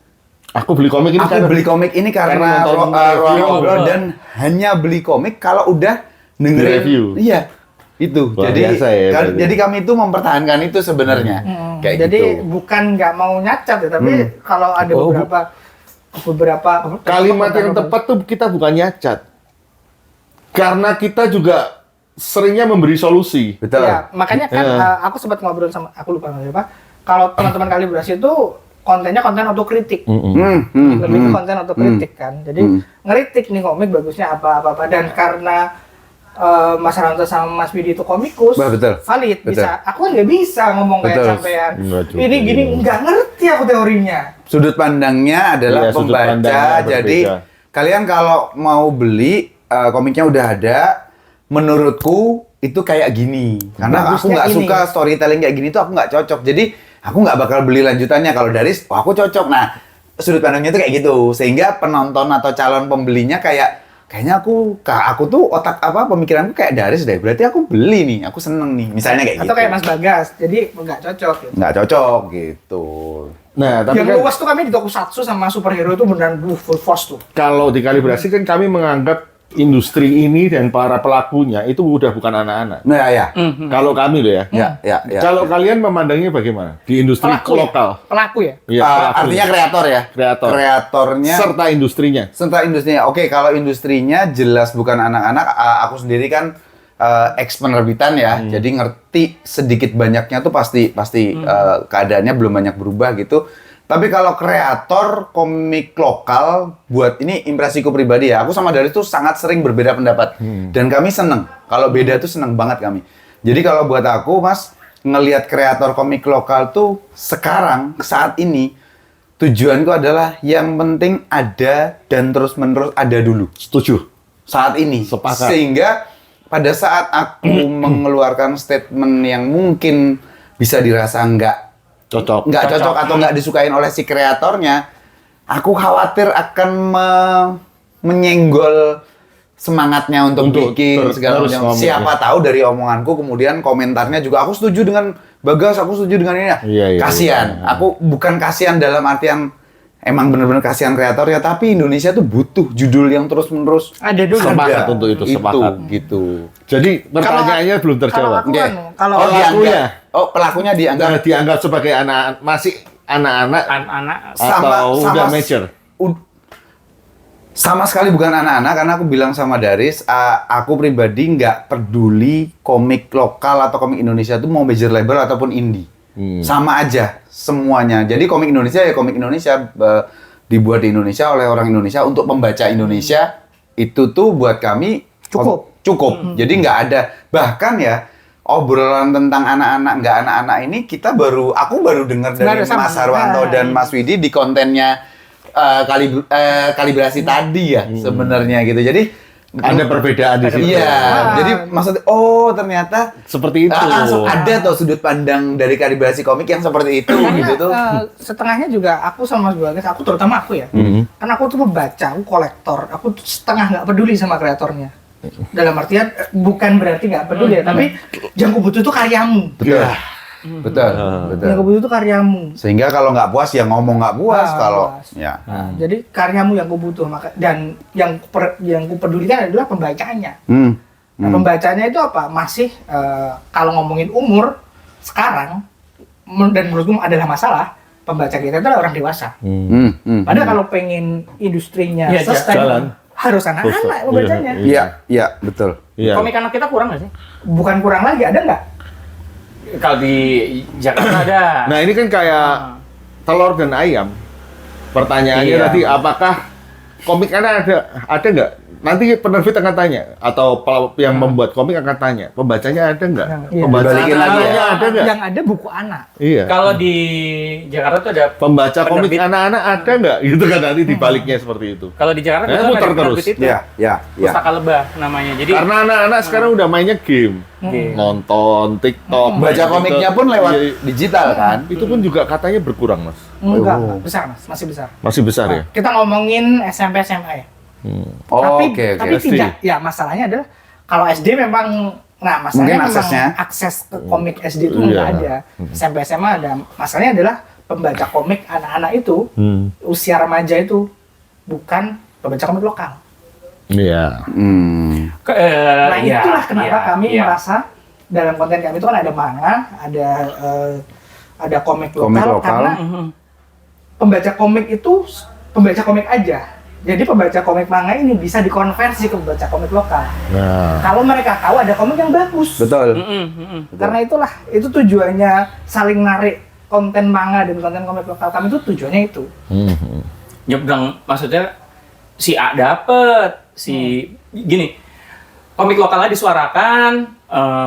Aku beli komik ini aku beli komik ini karena nonton ruang review. ngobrol dan hanya beli komik kalau udah dengerin Di-review. Iya. Itu. Wah, biasa ya, berarti. Jadi kami itu mempertahankan itu sebenarnya. Kayak Jadi gitu. bukan nggak mau nyacat ya, tapi kalau ada Oh, beberapa Kalimat yang tepat tuh kita bukan nyacat. Karena kita juga seringnya memberi solusi. Betul. Ya, makanya kan Ya. aku sempat ngobrol sama aku lupa nama siapa. Kalau teman-teman kalibrasi itu kontennya konten otokritik. Lebih ke konten otokritik kan. Jadi ngeritik nih komik bagusnya apa dan karena Mas Ranto sama Mas Widi itu komikus, Bah, betul. valid Betul. bisa. Aku kan nggak bisa ngomong kayak Betul. sampean. Nggak juga, Ini gini iya. nggak ngerti aku teorinya. Sudut pandangnya adalah Iya, sudut pembaca. pandangnya Jadi berbeda. kalian kalau mau beli komiknya udah ada, menurutku itu kayak gini. Karena aku Bagusnya nggak ini. suka storytelling kayak gini tuh aku nggak cocok. Jadi aku nggak bakal beli lanjutannya. Kalau Daris, oh aku cocok. Nah, sudut pandangnya tuh kayak gitu. Sehingga penonton atau calon pembelinya kayaknya aku tuh pemikiranku kayak Daris deh. Berarti aku beli nih, aku seneng nih. Misalnya kayak Atau gitu. kayak Mas Bagas. Jadi nggak cocok gitu. Nggak cocok gitu. Nah, tapi Yang kan luas tuh kami di Tokusatsu sama superhero itu beneran full force tuh. kalau dikalibrasi kan kami menganggap industri ini dan para pelakunya itu udah bukan anak-anak. Nah ya, Kalau kami loh ya. ya. Kalau kalian memandangnya bagaimana? Di industri lokal. Pelaku ya. Iya, pelakunya. Artinya kreator ya? Kreator. Kreatornya serta industrinya. serta industrinya. Oke, kalau industrinya jelas bukan anak-anak. Aku sendiri kan ex penerbitan ya, jadi ngerti sedikit banyaknya tuh pasti keadaannya belum banyak berubah gitu. Tapi kalau kreator komik lokal, buat ini impresiku pribadi ya, aku sama Dari tuh sangat sering berbeda pendapat. Dan kami seneng, kalau beda tuh seneng banget kami. Jadi kalau buat aku, Mas, ngelihat kreator komik lokal tuh sekarang, saat ini, tujuanku adalah yang penting ada dan terus-menerus ada dulu. Setuju. Saat ini. Sepakat. Sehingga pada saat aku mengeluarkan statement yang mungkin bisa dirasa nggak Cocok. cocok atau nggak disukain oleh si kreatornya, aku khawatir akan menyenggol semangatnya untuk bikin segala terus macam. ngomong, Siapa tahu dari omonganku kemudian komentarnya juga aku setuju dengan Bagas, aku setuju dengan ini. Iya, Kasian. iya. Aku bukan kasihan dalam artian emang bener-bener kasihan kreatornya, tapi Indonesia tuh butuh judul yang terus-menerus Ada dulu. Sepakat untuk itu, sepakat. gitu. Jadi pertanyaannya belum Kalau terjawab. aku Oke. kan, kalau Oh, pelakunya. Pelakunya dianggap Dianggap sebagai masih anak-anak Anak-anak atau udah mature? Sama sekali bukan anak-anak, karena aku bilang sama Daris, aku pribadi nggak peduli komik lokal atau komik Indonesia itu mau major label ataupun indie. Sama aja semuanya. Jadi komik Indonesia ya komik Indonesia dibuat di Indonesia oleh orang Indonesia untuk pembaca Indonesia. Itu tuh buat kami cukup. Jadi nggak ada, bahkan ya obrolan tentang anak-anak nggak anak-anak ini aku baru dengar dari Mas Harwanto dan Mas Widi di kontennya kalibrasi tadi ya sebenarnya gitu. Jadi ada perbedaan di situ. Iya, jadi maksudnya ternyata seperti itu. Ada tuh sudut pandang dari kalibrasi komik yang seperti itu gitu tuh. Setengahnya juga aku sama Mas Bagas, terutama aku ya. Karena aku tuh pembaca, aku kolektor, aku tuh setengah nggak peduli sama kreatornya. Dalam artian bukan berarti nggak peduli ya, tapi yang aku butuh itu karyamu. Betul. Yang aku butuh itu karyamu. Sehingga kalau nggak puas ya ngomong nggak puas ya. Jadi karyamu yang aku butuh, dan yang ku pedulikan adalah pembacanya. Nah, pembacanya itu apa? Masih kalau ngomongin umur sekarang dan menurutku adalah masalah, pembaca kita itu adalah orang dewasa. Padahal kalau pengen industrinya sustain, harus anak-anak membacanya. Iya, betul. Komik anak kita kurang nggak sih? Bukan kurang lagi, ada nggak? Kalau di Jakarta ada. Nah ini kan kayak telur dan ayam. Pertanyaannya tadi apakah komik anak ada nggak? Nanti penerbit akan tanya atau yang membuat komik akan tanya, pembacanya ada nggak? Pembaca anaknya ada nggak? Yang ada buku anak. Iya. Kalau di Jakarta tuh ada pembaca komik anak-anak ada nggak? Gitu kan nanti dibaliknya seperti itu. Kalau di Jakarta Nah, muter terus. Iya. Pustaka Lebah namanya. Jadi karena anak-anak sekarang udah mainnya game, nonton TikTok, baca komiknya pun lewat digital kan. Itu pun juga katanya berkurang, Mas. Enggak, besar Mas, masih besar. Masih besar ya? Kita ngomongin SMP SMA ya. Tapi SD. tidak, ya masalahnya adalah kalau SD memang, masalahnya memang akses ke komik SD itu nggak ada. SMP SMA ada. Masalahnya adalah pembaca komik anak-anak itu usia remaja itu bukan pembaca komik lokal. Iya. Nah itulah kenapa kami merasa dalam konten kami itu kan ada manga, ada komik lokal. Karena pembaca komik itu pembaca komik aja. Jadi pembaca komik manga ini bisa dikonversi ke pembaca komik lokal. Nah. Kalau mereka tahu ada komik yang bagus. Betul. Karena itu tujuannya saling narik konten manga dan konten komik lokal kami itu tujuannya itu. nyebrang, maksudnya si A dapet, gini, komik lokalnya disuarakan,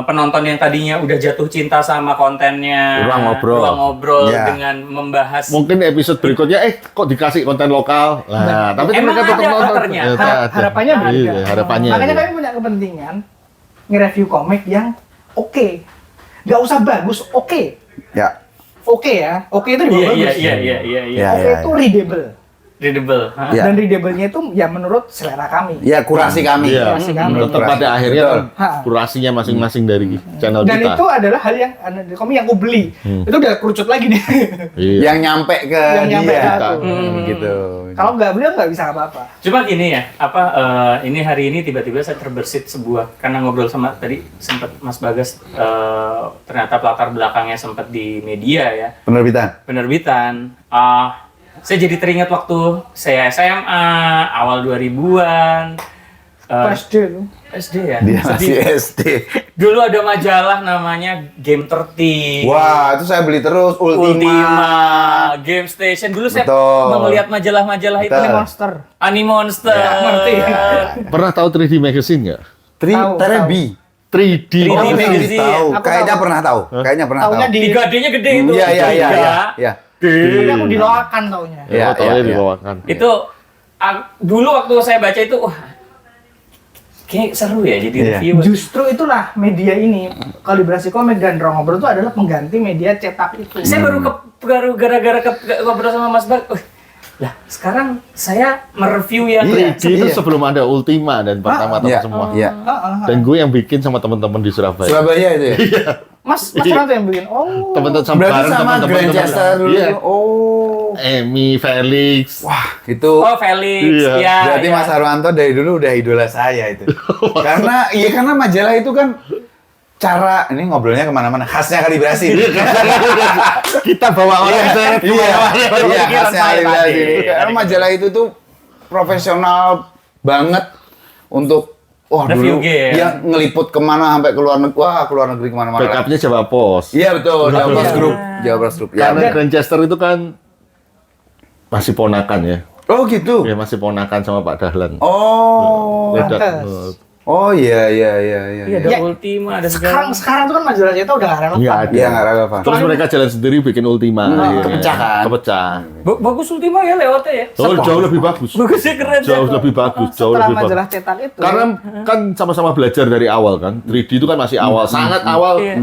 penonton yang tadinya udah jatuh cinta sama kontennya ruang ngobrol dengan membahas mungkin episode berikutnya kok dikasih konten lokal tapi mereka tetap nonton harapannya beda. Iya, harapannya makanya kami punya kepentingan nge-review komik yang oke. Nggak usah bagus, oke ya oke itu juga bagus. Iya. Oke itu readable. Ya. Dan readable-nya itu ya menurut selera kami. Ya, kurasi kami. Iya. Kurasi kami. Tetap pada akhirnya kan kurasinya masing-masing dari channel dan kita. itu adalah hal yang komik yang aku beli. Itu udah kerucut lagi nih. Iya. Yang nyampe ke dia. Gitu. Kalau nggak beli nggak bisa apa-apa. Cuma gini ya, ini hari ini tiba-tiba saya terbersit sebuah, karena ngobrol sama tadi sempat Mas Bagas, ternyata latar belakangnya sempat di media ya. Penerbitan. Saya jadi teringat waktu saya SMA, awal 2000-an. SD ya? Dia masih SD. Dulu ada majalah namanya Game 30. Wah, itu saya beli terus. Ultima. Game Station. Dulu saya Betul. melihat majalah-majalah itu. Animonster. Ya, ngerti. Pernah tahu 3D Magazine nggak? Terebi. 3D Magazine. Tahu. Kayaknya pernah tahu. Taunya di Gadenya gede itu. Iya. Tapi aku diloakan taunya. Iya. dibawakan. Itu dulu waktu saya baca itu, wah, kayak seru ya jadi review. Justru itulah media ini, kalibrasi komik dan ruang ngobrol itu adalah pengganti media cetak itu. Saya baru gara-gara ngobrol sama Mas Bak, lah sekarang saya mereview yang 3D itu sebelum ada Ultima dan pertama semua. Iya. Dan gue yang bikin sama teman-teman di Surabaya. Surabaya itu ya? Mas Ranto yang bikin. Teman-teman Berarti sama Grandchester dulu. Iya. Oh. Emi, Felix. Wah, itu. Oh, Felix. Iya. Ya, Berarti Mas Harwanto dari dulu udah idola saya itu. karena majalah itu kan cara ini ngobrolnya kemana-mana, khasnya kalibrasi. Kita bawa orang seret Iya, khasnya kalibrasi. Karena majalah itu tuh profesional banget untuk Wah, Review dulu game. dia ngeliput kemana sampai ke luar negeri. Wah, ke luar negeri kemana-mana. Backupnya Jawa Pos. Iya betul, Jawa Pos Iya. Group. Jawa Pos Group. Ya, Karena benar. Grandchester itu kan masih ponakan ya. Oh gitu. Ya masih ponakan sama Pak Dahlan. Oh. Beda. pantes. Oh iya. Iya, ada Ya, Ultima, ada segala. Sekarang tuh kan majalah cetak udah nggak relevan. Iya, ada. Iya nggak relevan. Terus mereka jalan sendiri bikin Ultima. akhirnya. kepecah kan? Kepecah. Bagus Ultima ya lewatnya ya. Oh, jauh lebih bagus. Bagusnya keren. Jauh lebih bagus, jauh Setelah lebih bagus. majalah cetak itu. Karena kan sama-sama belajar dari awal kan. 3D itu kan masih awal, sangat awal. Iya.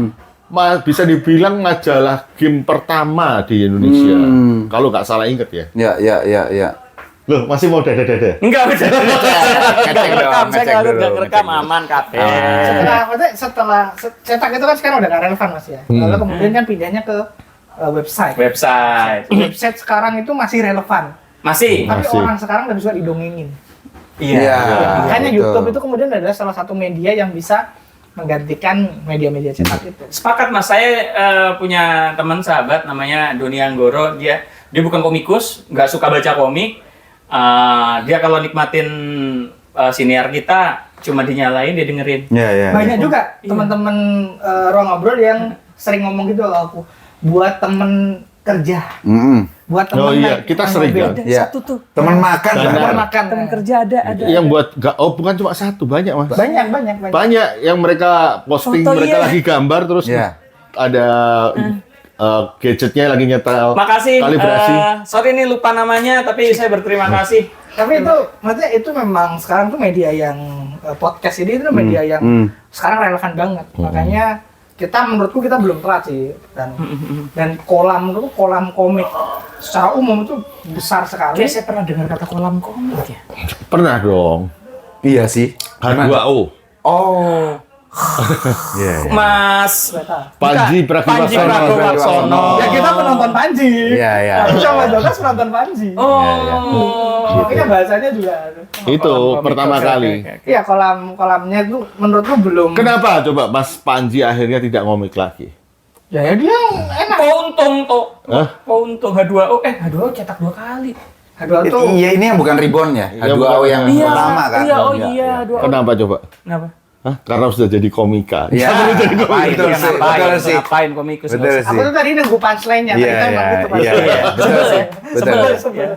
Bisa dibilang majalah game pertama di Indonesia. Kalau nggak salah inget ya. Ya. Loh, masih mau dada-dada? Enggak bisa. Ngecek Rekam, dong, saya ngecek nggak dulu, ngerekam ngecek dulu. aman kabeh. setelah cetak itu kan sekarang udah nggak relevan mas ya. Lalu kemudian kan pindahnya ke website. Website. Website sekarang itu masih relevan. Masih. Tapi Masih. orang sekarang lebih suka didongengin. Iya. Makanya betul. YouTube itu kemudian adalah salah satu media yang bisa menggantikan media-media cetak itu. Sepakat mas, saya punya teman sahabat namanya Doni Anggoro. Dia bukan komikus, nggak suka baca komik. Dia kalau nikmatin siniar kita cuma dinyalain, dia dengerin. Iya. Banyak juga teman-teman ruang ngobrol yang sering ngomong gitu kalau aku buat temen kerja, buat temen Oh iya, naik kita naik sering mobil. kan. Ada Iya. satu tuh. Teman makan Benar. kan? Temen makan. Teman kerja ada. Yang buat bukan cuma satu, banyak Mas. Banyak. Banyak yang mereka posting, Foto, mereka iya. lagi gambar terus Iya. ada gadgetnya lagi nyetel. Makasih. Kalibrasi. Sorry nih lupa namanya, tapi saya berterima kasih. Tapi itu, maksudnya itu memang sekarang tuh media yang podcast ini itu media yang sekarang relevan banget. Makanya menurutku kita belum telat sih. Dan kolam komik secara umum itu besar sekali. Kayak saya pernah dengar kata kolam komik ya. Pernah dong. Iya sih. H2O. Oh. Iya. Mas Panji Pragiwaksono. Ya kita penonton Panji. Iya. Coba Dokas penonton Panji. Oh. Makanya bahasanya juga. Itu pertama kali. Iya kolamnya itu menurutku belum. Kenapa coba Mas Panji akhirnya tidak ngomik lagi? Ya dia enak. Untung tuh. Hah? Untung H2O. H2O cetak 2 kali. Aduh itu. Iya, ini yang bukan ribbon ya? Iya, H2O bukan. yang Iya. pertama kan? Iya, oh iya, H2O. Kenapa coba? Kenapa? Hah? Karena sudah jadi komika. Iya. Ngapain? Betul Dia sih, ngapain? betul sih. Ngapain komikus? Betul nggak usah. Aku tuh tadi nunggu punchline-nya. Iya, Tadi kan emang gitu iya, punchline-nya. betul sih. Betul. Sebel.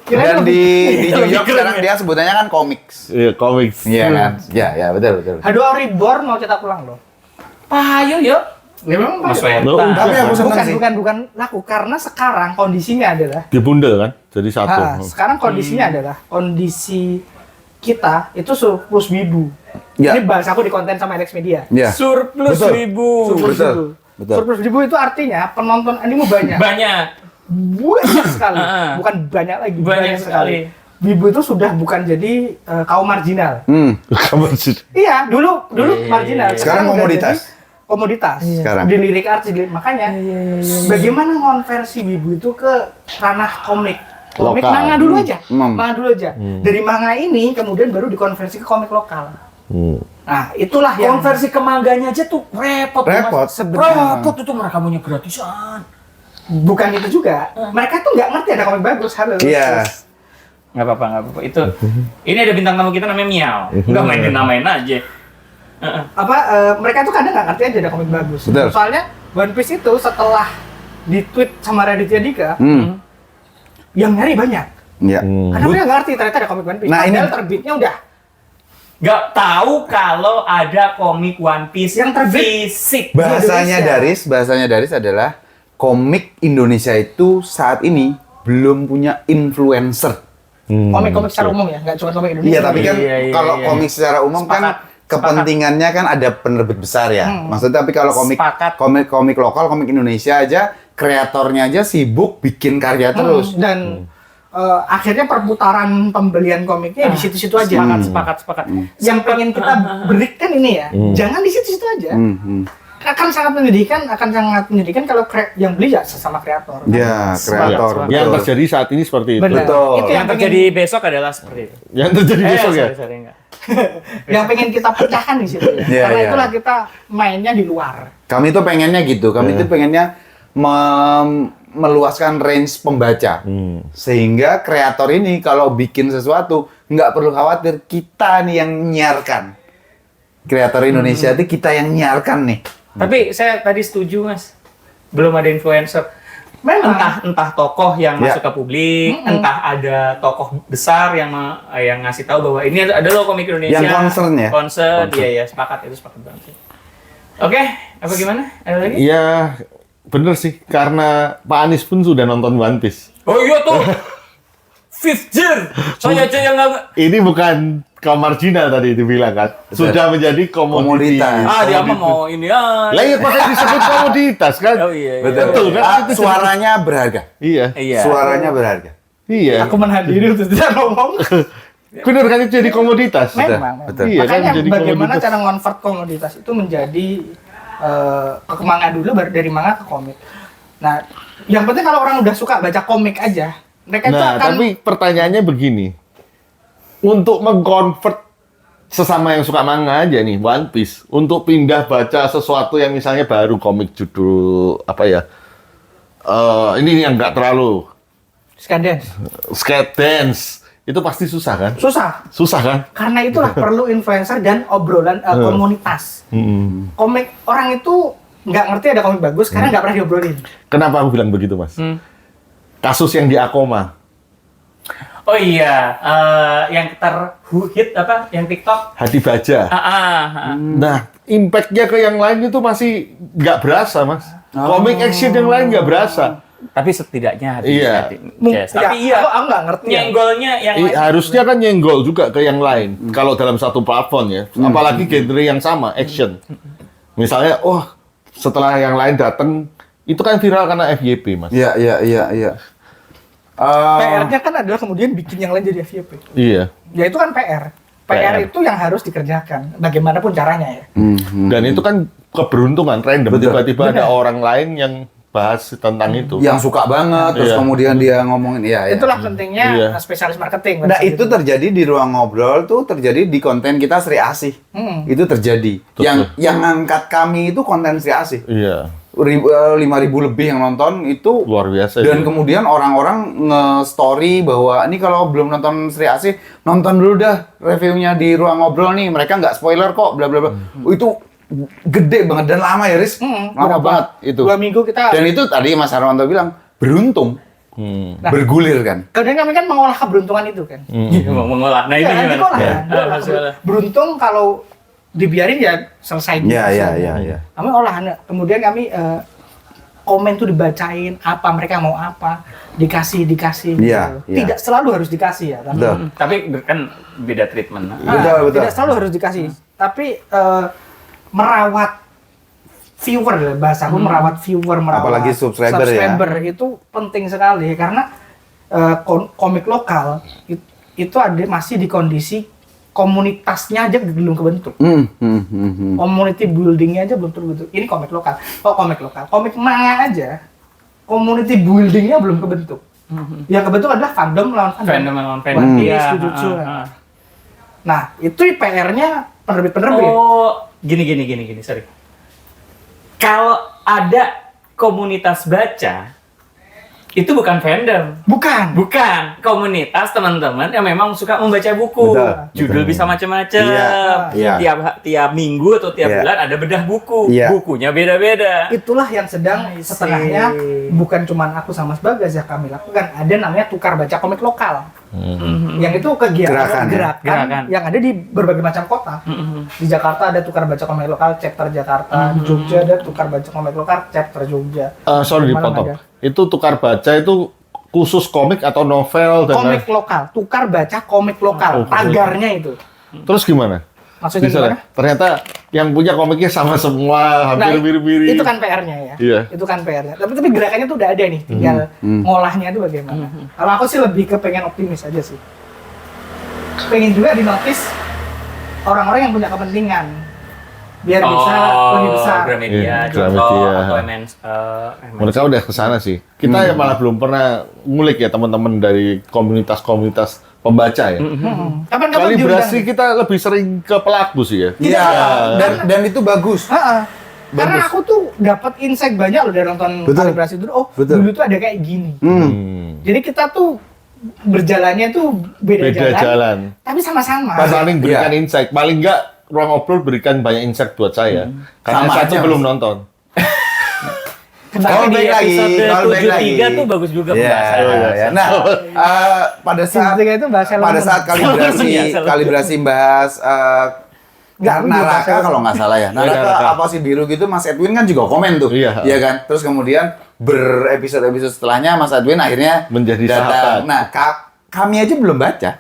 Kirain Dan lebih- di New York sekarang dia sebutannya kan comics. Iya, komik. Iya kan? Iya, betul. H2O Reborn mau cetak ulang loh. Ayo, yuk. Ya memang Mas Pak. Loh, Weta. Tapi aku senang sih. bukan laku karena sekarang kondisinya adalah Dibundel kan? Jadi satu. sekarang kondisinya adalah kondisi kita itu surplus wibu. Ya. Ini bahas aku di konten sama Alex Media. Iya. Surplus Betul. 1000. Surplus betul. wibu. Betul. Surplus wibu itu artinya penonton anime banyak. Banyak. Banyak sekali. Ah. Bukan banyak lagi. Banyak sekali. Wibu itu sudah bukan jadi kaum marginal. Kamu sih. Iya, dulu marginal. Sekarang udah komoditas. jadi komoditas. Sekarang. Di lirik artis, makanya bagaimana ngonversi wibu itu ke ranah komik. Komik Lokal. manga dulu aja. Hmm. Manga dulu aja. Dari manga ini kemudian baru dikonversi ke komik lokal. Nah, itulah yang Konversi ke mangganya aja tuh repot. tuh, Mas. Repot. sebenarnya Repot itu mereka punya gratisan. bukan itu juga. Mereka tuh nggak ngerti ada komik bagus. Halo. Iya. Nggak apa-apa. Itu. Ini ada bintang tamu kita namanya Miao. Nggak main dinamain aja. Mereka tuh kadang nggak ngerti aja ada komik bagus. Betul. Soalnya One Piece itu setelah di-tweet sama Raditya Dika, yang nyari banyak. Iya. Karena mereka nggak ngerti ternyata ada komik One Piece. Nah, ini- Padahal terbitnya udah. Nggak tahu kalau ada komik One Piece Yang terbit. fisik. Bahasanya Indonesia. Daris adalah komik Indonesia itu saat ini belum punya influencer. Komik-komik secara umum ya, nggak cuma komik Indonesia. Iya, tapi kan Iya, kalau iya. komik secara umum kan Sepakat. kepentingannya kan ada penerbit besar ya. Maksudnya tapi kalau Sepakat. komik lokal, komik Indonesia aja, kreatornya aja sibuk bikin karya terus. Dan akhirnya perputaran pembelian komiknya di situ-situ aja. Sepakat. Yang pengen kita berikan ini ya, jangan di situ-situ aja. Akan sangat menyedihkan kalau yang beli ya sesama kreator. Ya, kreator. Sepakat. Yang betul. terjadi saat ini seperti itu. Benar. Betul. Itu Yang terjadi besok adalah seperti itu. Yang terjadi besok ya. Sorry, enggak. yang pengen kita pecahkan di situ ya. Iya, Karena iya. itulah kita mainnya di luar. Kami tuh pengennya gitu. Kami tuh pengennya meluaskan range pembaca. Sehingga kreator ini kalau bikin sesuatu nggak perlu khawatir, kita nih yang nyiarkan. Kreator Indonesia itu kita yang nyiarkan nih. Tapi saya tadi setuju, Mas. Belum ada influencer. Memang. Entah tokoh yang Ya. masuk ke publik, entah ada tokoh besar yang ngasih tahu bahwa ini ada loh komik Indonesia. Yang concern ya? Concern, iya ya, sepakat banget sih. Oke, apa gimana? Ada lagi? Iya, bener sih. Karena Pak Anies pun sudah nonton One Piece. Oh iya tuh. Fifth Gear. Saya aja yang nggak. Ini bukan kaum marginal tadi dibilang kan. Sudah menjadi komoditi. Komoditas. Dia mah mau ini ya. Lah iya makanya disebut komoditas kan. Oh iya. Betul kan? Ah, Itu suaranya berharga. Iya. Iya. Suaranya berharga. Iya. Aku menghadiri untuk tidak ngomong. Bener kan itu jadi komoditas. Memang. betul. Iya kan Makanya jadi bagaimana komoditas. cara ngonvert komoditas itu menjadi ke manga dulu, baru dari manga ke komik. Nah, yang penting kalau orang udah suka baca komik aja, mereka itu Nah, akan tapi pertanyaannya begini. Untuk mengkonvert sesama yang suka manga aja nih, One Piece, untuk pindah baca sesuatu yang misalnya baru komik judul apa ya? Ini yang nggak terlalu skandens. skate dance. Itu pasti susah kan? Susah kan? Karena itulah perlu influencer dan obrolan komunitas. Komik orang itu nggak ngerti ada komik bagus karena nggak pernah diobrolin. Kenapa aku bilang begitu, Mas? Kasus yang di Akoma. Oh iya, yang terhit apa? Yang TikTok. Hati Baja. Nah, impact-nya ke yang lain itu masih nggak berasa, Mas. Komik action yang lain nggak berasa. Tapi setidaknya Iya. Yes. Tapi iya, aku nggak ngerti. nyenggolnya yang lain. Harusnya kan nyenggol juga ke yang lain. Kalau dalam satu platform ya. Apalagi genre yang sama, action. Misalnya, setelah yang lain datang, itu kan viral karena FYP, Mas. Iya. PR-nya kan adalah kemudian bikin yang lain jadi FYP. Iya. Ya itu kan PR. PR itu yang harus dikerjakan, bagaimanapun caranya ya. Dan itu kan keberuntungan, random. Betul. Tiba-tiba ada Benar. orang lain yang bahas tentang itu. Yang suka banget, terus Iya. kemudian dia ngomongin, iya. Itulah pentingnya Iya. spesialis marketing. Nah, itu terjadi di ruang ngobrol tuh, terjadi di konten kita Sri Asih. Itu terjadi. Betul. Yang ngangkat kami itu konten Sri Asih. Iya. 5.000 lebih yang nonton itu Luar biasa. dan itu. kemudian orang-orang nge-story bahwa ini kalau belum nonton Sri Asih, nonton dulu dah reviewnya di ruang ngobrol nih. Mereka nggak spoiler kok, bla bla bla. Itu gede banget dan lama ya, Riz. Lama banget itu. 2 minggu kita. Dan itu tadi Mas Harwanto bilang, beruntung. Nah. Bergulir kan. Kemudian kami kan mengolah keberuntungan itu kan. Iya, mau mengolah. Nah, ini Ya, gimana? diolah, Ya. diolah. Masalah. Beruntung kalau dibiarin ya selesai. Iya. Kami olah, kemudian kami komen tuh dibacain apa mereka mau apa, dikasih Iya, gitu. iya. Tidak selalu harus dikasih ya kan. Betul. Tapi kan beda treatment. Betul. Tidak selalu harus dikasih, tapi merawat viewer ya, bahasaku merawat viewer, merawat Apalagi subscriber ya. itu penting sekali karena komik lokal itu ada masih di kondisi komunitasnya aja belum kebentuk. Community buildingnya aja belum terbentuk. Ini komik lokal. Komik lokal. Komik manga aja, community buildingnya belum kebentuk. Yang kebentuk adalah fandom lawan fandom. Fandom lawan One fandom. Piece, Iya. Jujutsu. Nah, itu PR-nya penerbit-penerbit. Oh, gini, sorry. Kalau ada komunitas baca, itu bukan fandom. Bukan komunitas teman-teman yang memang suka membaca buku. Betul, Judul betul. bisa macam-macam. Iya. Tiap minggu atau tiap Iya. bulan ada bedah buku. Iya. Bukunya beda-beda. Itulah yang sedang I see. setengahnya bukan cuma aku sama Mas Bagas yang kami lakukan. Ada namanya tukar baca komik lokal. Yang itu kegiatan Gerakan. yang ada di berbagai macam kota. Di Jakarta ada tukar baca komik lokal chapter Jakarta, di Jogja ada tukar baca komik lokal chapter Jogja. Sorry Di Malang dipotong. ada. Itu tukar baca itu khusus komik atau novel dan Komik lokal, tukar baca komik lokal, tagarnya itu. Terus gimana? Maksudnya Bisa gimana? ternyata yang punya komiknya sama semua, hampir mirip-mirip. Itu kan PR-nya ya. Iya. Itu kan PR-nya. Tapi gerakannya tuh udah ada nih, tinggal ngolahnya itu bagaimana. Kalau aku sih lebih ke pengen optimis aja sih. Pengen juga dinotis orang-orang yang punya kepentingan biar bisa lebih besar. Gramedia, Iya, contoh Gramedia. atau MNC. Mereka udah ke sana sih. Kita ya malah belum pernah ngulik ya teman-teman dari komunitas-komunitas pembaca ya. Kapan-kapan Kalibrasi kita lebih sering ke pelaku sih ya. Iya, dan itu bagus. Karena aku tuh dapat insight banyak loh dari nonton Betul. kalibrasi dulu. Betul. Dulu tuh ada kayak gini. Hmm. Jadi kita tuh berjalannya tuh beda jalan. tapi sama-sama. Paling berikan insight, paling nggak Ruang Obrol berikan banyak insight buat saya. Karena Sama satu aja, belum Mas. nonton. Tapi di episode callback 73 tuh bagus juga pembahasannya. Ya. Nah, pada saat 73 itu bahasa pada Lemon. saat kalibrasi bahas Naraka kalau nggak salah ya. Naraka apa sih biru gitu, Mas Edwin kan juga komen tuh. Iya. Iya kan? Terus kemudian berepisode-episode setelahnya Mas Edwin akhirnya Menjadi datang. sahabat. Nah, kami aja belum baca.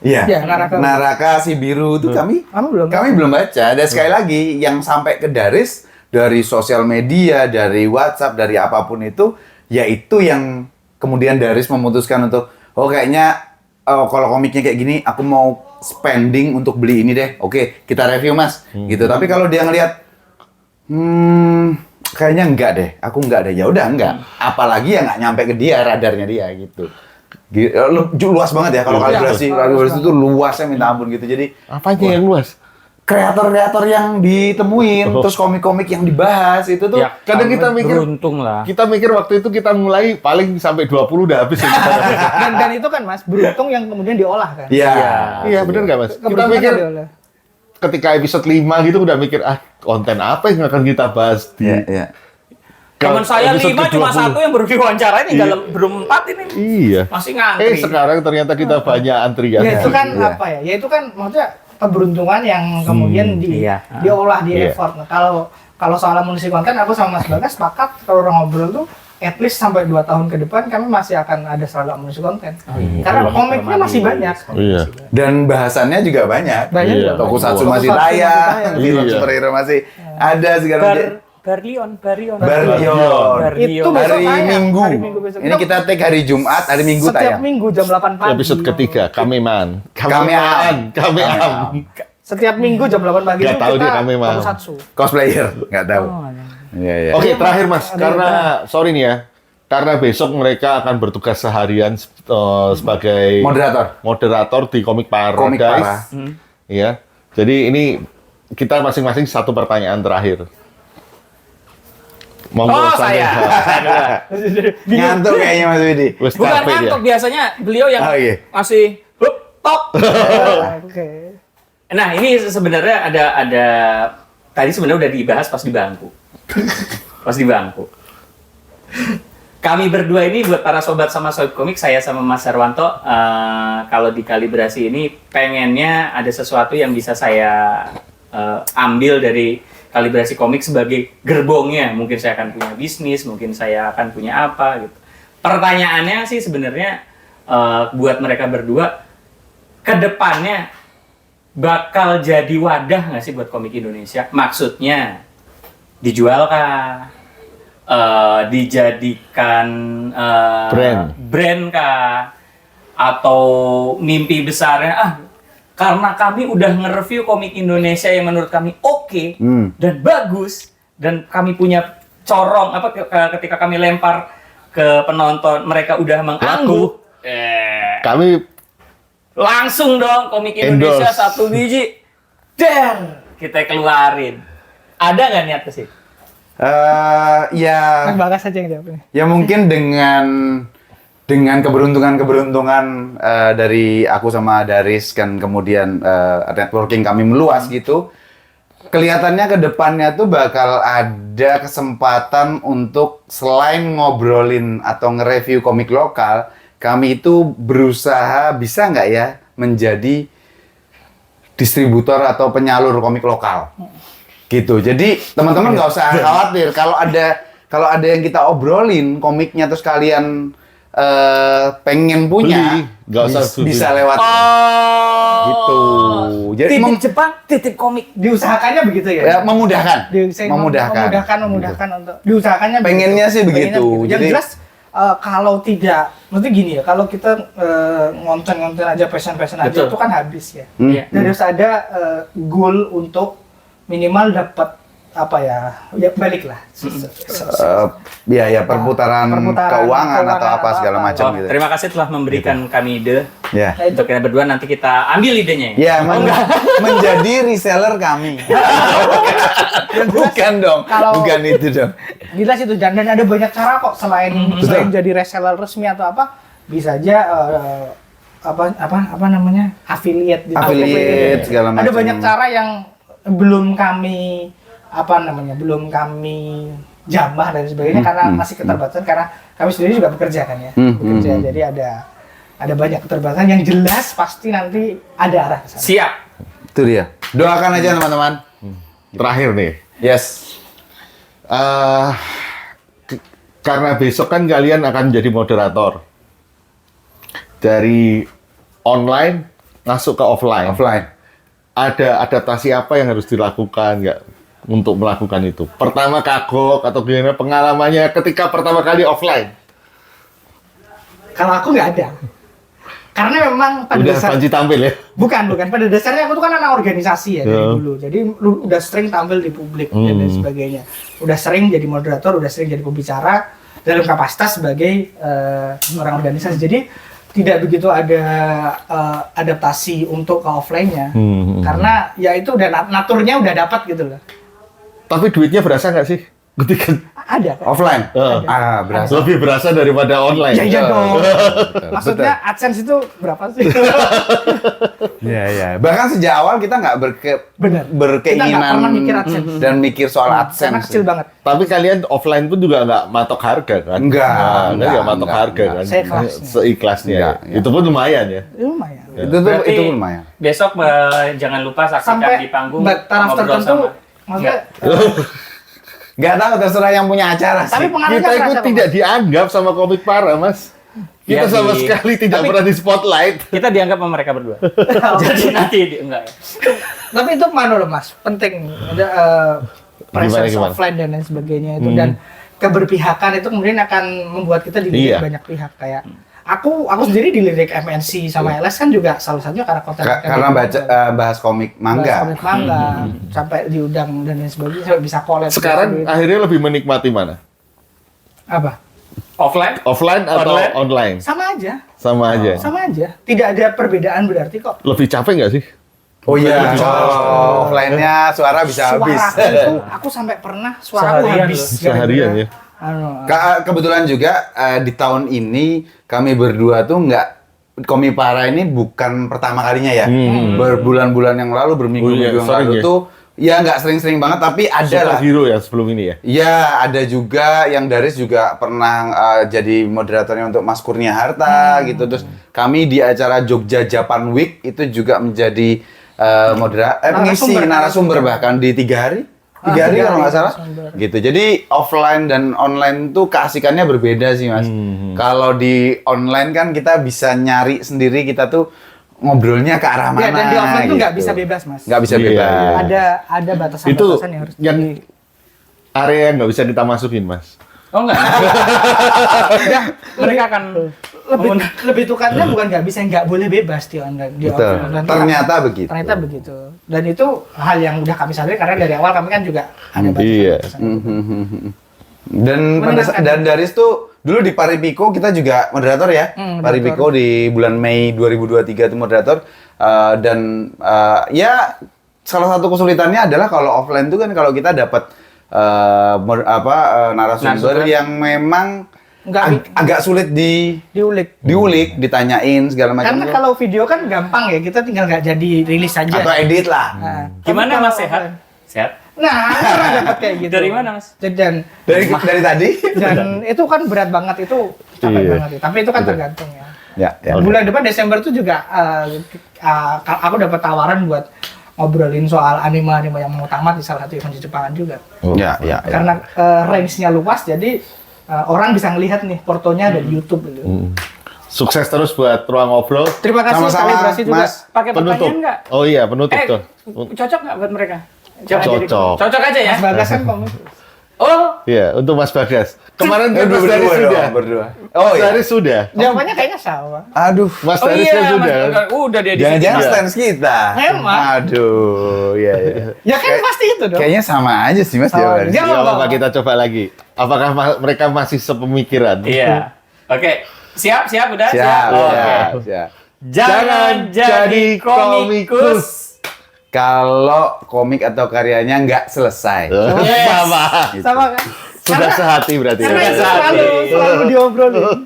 Iya. Iya, Naraka. Si biru itu kami Kami belum baca. Dan sekali lagi yang sampai ke Daris dari sosial media, dari WhatsApp, dari apapun itu, yaitu yang kemudian Daris memutuskan untuk kayaknya kalau komiknya kayak gini, aku mau spending untuk beli ini deh. Oke, kita review Mas. Gitu. Tapi kalau dia ngelihat kayaknya enggak deh. Aku enggak deh. Ya udah enggak. Apalagi yang nggak nyampe ke dia, radarnya dia gitu. Luas banget ya kalau kalibrasi itu luasnya minta ampun gitu. Jadi Apanya yang luas? kreator-kreator yang ditemuin, terus komik-komik yang dibahas itu tuh Ya, kadang kita mikir beruntung lah. Kita mikir waktu itu kita mulai paling sampai 20 udah habis ya. dan itu kan Mas beruntung yang kemudian diolah kan. Iya. Iya, bener nggak Mas? Kita Keberuntungan mikir diolah. ketika episode 5 gitu udah mikir konten apa yang akan kita bahas di Iya. Teman saya episode 5 cuma ke-20. satu yang baru diwawancara ini, Iya. belum 4 ini. Iya. Masih ngantri. Sekarang ternyata kita banyak antrian. Ya itu kan Iya. apa ya? Ya itu kan maksudnya keberuntungan yang kemudian iya. diolah di Iya. effort. Nah, kalau soal amunisi konten aku sama Mas Bagas sepakat kalau orang ngobrol tuh at least sampai 2 tahun ke depan kami masih akan ada selalu amunisi konten. Karena komiknya masih banyak. Iya. Dan bahasannya juga banyak. Banyak Iya. juga. Tokusatsu Tokusatsu masih masih tayang, tayang. film Iya. superhero masih ada segala macam. Barlion. Barlion. Itu besok Hari tayang. Minggu. Hari Minggu besok. Ini kita take hari Jumat, hari Minggu setiap tayang. minggu jam 8 pagi. Episode ketiga, Kameman. Kameam. Setiap minggu jam 8 pagi Nggak itu tahu kita dia kami mau. Tokusatsu. Cosplayer, nggak tahu. Iya, iya. Oke, terakhir Mas, Ada karena sorry nih ya, karena besok mereka akan bertugas seharian sebagai moderator di Komik Komik Paradise. Parah. Iya. Jadi ini kita masing-masing satu pertanyaan terakhir. Monggo Saya. Ngantuk kayaknya Mas Widi. Wes Bukan capek dia. ngantuk, biasanya beliau yang Oh, iya. masih tok. Oke. Nah, ini sebenarnya ada tadi sebenarnya udah dibahas pas di bangku. Pas di bangku. Kami berdua ini buat para sobat sama sohib komik, saya sama Mas Sarwanto, kalau di kalibrasi ini pengennya ada sesuatu yang bisa saya ambil dari kalibrasi komik sebagai gerbongnya. Mungkin saya akan punya bisnis, mungkin saya akan punya apa gitu. Pertanyaannya sih sebenarnya buat mereka berdua, ke depannya bakal jadi wadah nggak sih buat komik Indonesia? Maksudnya dijual kah? Dijadikan brand kah? Atau mimpi besarnya karena kami udah nge-review komik Indonesia yang menurut kami oke dan bagus, dan kami punya corong ketika kami lempar ke penonton mereka udah mengangguk. Kami Langsung dong komik Indonesia Endorse. 1 biji. Kita keluarin. Ada nggak niat ke situ? Ya Mas Bagas aja yang jawab ini. Ya mungkin dengan keberuntungan dari aku sama Daris kan, kemudian networking kami meluas gitu, kelihatannya ke depannya tuh bakal ada kesempatan untuk selain ngobrolin atau nge-review komik lokal, kami itu berusaha bisa nggak ya menjadi distributor atau penyalur komik lokal. Gitu. Jadi teman-teman nggak usah khawatir kalau ada yang kita obrolin komiknya terus kalian pengen punya, nggak usah bisa lewat gitu. Jadi Titip Jepang, titip komik. Diusahakannya begitu ya? ya, memudahkan. memudahkan untuk diusahakannya Pengennya sih begitu. Yang Jadi jelas kalau tidak, maksudnya gini ya, kalau kita ngonten-ngonten aja passion aja Betul. itu kan habis ya. Iya. Dan harus ada goal untuk minimal dapat apa ya balik lah. ya perputaran keuangan atau apa segala macam gitu. Terima kasih telah memberikan kami ide. Ya. Untuk kita berdua nanti kita ambil idenya. Ya, menjadi reseller kami. Bukan dong. Bukan itu dong. Jelas itu, dan ada banyak cara kok selain jadi reseller resmi atau apa. bisa aja apa namanya affiliate di Affiliate, segala Ada macam. banyak cara yang belum kami belum kami jambah dan sebagainya karena masih keterbatasan karena kami sendiri juga bekerja kan ya. Bekerja. Jadi ada banyak keterbatasan yang jelas pasti nanti ada arah ke sana. Siap. Itu dia. Doakan aja teman-teman. Terakhir nih, Yes. karena besok kan kalian akan jadi moderator dari online masuk ke offline. Offline. Ada adaptasi apa yang harus dilakukan nggak untuk melakukan itu? Pertama kagok atau gimana pengalamannya ketika pertama kali offline? Kalau aku nggak ada. Karena memang pada Udah panci tampil ya? bukan pada dasarnya aku tuh kan anak organisasi ya dari dulu. Jadi udah sering tampil di publik dan lain sebagainya. Udah sering jadi moderator, udah sering jadi pembicara dalam kapasitas sebagai orang organisasi. Jadi tidak begitu ada adaptasi untuk ke offline-nya. Karena ya itu udah naturnya udah dapat gitu loh. Tapi duitnya berasa nggak sih? Ketika Ada kan? Offline. Heeh. Berasa. lebih berasa daripada online. Ya iya dong. Betul. Maksudnya AdSense itu berapa sih? Iya, iya. Bahkan sejak awal kita nggak Benar. berkeinginan Kita nggak pernah mikir AdSense. dan mikir soal Karena AdSense. kecil banget. Tapi kalian offline pun juga nggak matok harga kan? Enggak, Nah, enggak, nggak matok enggak, harga enggak. kan? Seikhlasnya. Seikhlasnya. Enggak, Ya. enggak. Itu pun lumayan ya. Lumayan. Berarti Itu lumayan. Besok jangan lupa saksikan Sampai di panggung taraf ngobrol tertentu, sama. maksudnya Nggak tahu, terserah yang punya acara sih. tapi pengaruhnya Kita itu kerasa, tidak Mas. dianggap sama komik para, Mas. Kita Ya, sama di- sekali tidak tapi- pernah di spotlight. Kita dianggap sama mereka berdua. Jadi nanti enggak ya. Tapi itu mana loh Mas, penting ada presence Gimana? offline dan lain sebagainya itu dan keberpihakan itu kemudian akan membuat kita dilirik Iya. banyak pihak kayak aku sendiri dilirik MNC sama LS kan juga salah satunya karena konten Karena bahas komik manga. komik manga sampai diundang dan lain sebagainya sampai bisa collab. Sekarang akhirnya lebih menikmati mana? apa? Offline? Offline atau Online? online? Sama aja. Sama aja. Sama aja. Tidak ada perbedaan berarti kok. Lebih capek nggak sih? Oh iya, kalau offline-nya suara bisa habis. Suaraku, aku sampai pernah suaraku Seharian habis. loh. Seharian ya. Kebetulan juga di tahun ini kami berdua tuh Komipara ini bukan pertama kalinya ya. Berbulan-bulan yang lalu, berminggu-minggu yang sering lalu ya? tuh ya nggak sering-sering banget, tapi ada lah. Superhero ya sebelum ini ya. Ya, ada juga yang Daris juga pernah jadi moderatornya untuk Mas Kurnia Harta gitu. Terus kami di acara Jogja Japan Week itu juga menjadi pengisi narasumber bahkan di 3 hari. 3 hari kalau nggak salah. Gitu. Jadi offline dan online tuh keasikannya berbeda sih, Mas. Kalau di online kan kita bisa nyari sendiri, kita tuh ngobrolnya ke arah mana. Ya, dan di offline tuh nggak gitu. bisa bebas, Mas. Nggak bisa Iya, bebas. iya. Ada Itu batasan-batasan yang harus yang area yang nggak bisa kita masukin, Mas. Oh enggak. Mereka akan lebih tukarnya bukan nggak bisa, nggak boleh bebas di online di Betul. offline. Ternyata begitu. Ternyata begitu. Dan itu hal yang udah kami sadari karena dari awal kami kan juga ada Iya. batasan-batasan. Dan Daris tuh dulu di Paripiko kita juga moderator ya. Paripiko di bulan Mei 2023 itu moderator. Ya salah satu kesulitannya adalah kalau offline tuh kan kalau kita dapat narasumber yang memang agak sulit diulik, ditanyain segala macam. Karena kalau video kan gampang ya, kita tinggal nggak jadi rilis saja. atau edit lah. Nah, Gimana tapi Mas kalau sehat? offline- Sehat. Nah, pernah dapat kayak gitu. Dari mana, Mas? Dan Dari tadi. itu kan berat banget, itu capek Iya. banget. Tapi itu kan tergantung ya. Ya. Bulan depan Desember tuh juga aku dapat tawaran buat ngobrolin soal anime-anime yang mau tamat di salah satu event di Jepangan juga. Ya. Karena range-nya luas, jadi orang bisa ngelihat nih portonya ada di YouTube gitu. Sukses terus buat Ruang Ngobrol. Terima kasih Sama-sama, kalibrasi juga. Mas. Pakai Penutup. pertanyaan enggak? Oh iya, penutup tuh. Cocok nggak buat mereka? Cocok. Cocok aja ya? Mas Bagas kan komik. Oh, Iya, untuk Mas Bagas. Kemarin kan Mas Daris berdua sudah. dong, berdua. Oh Mas iya. Daris sudah. Jawabannya kayaknya sama. Aduh. Mas oh Daris iya, kan sudah. udah dia di Jangan-jangan sini. stance kita. Memang. Aduh, iya. Ya kan pasti itu dong. Kayaknya sama aja sih Mas Sama jawabannya. aja. Ya, apa kita coba lagi. Apakah mereka masih sepemikiran? Iya. Oke, siap udah? Siap, Oke. siap. Jangan jadi komikus. Kalau komik atau karyanya nggak selesai. Yes. Sama. Gitu. Sama kan? Sudah sehati berarti. Karena ya. itu selalu diobrolin.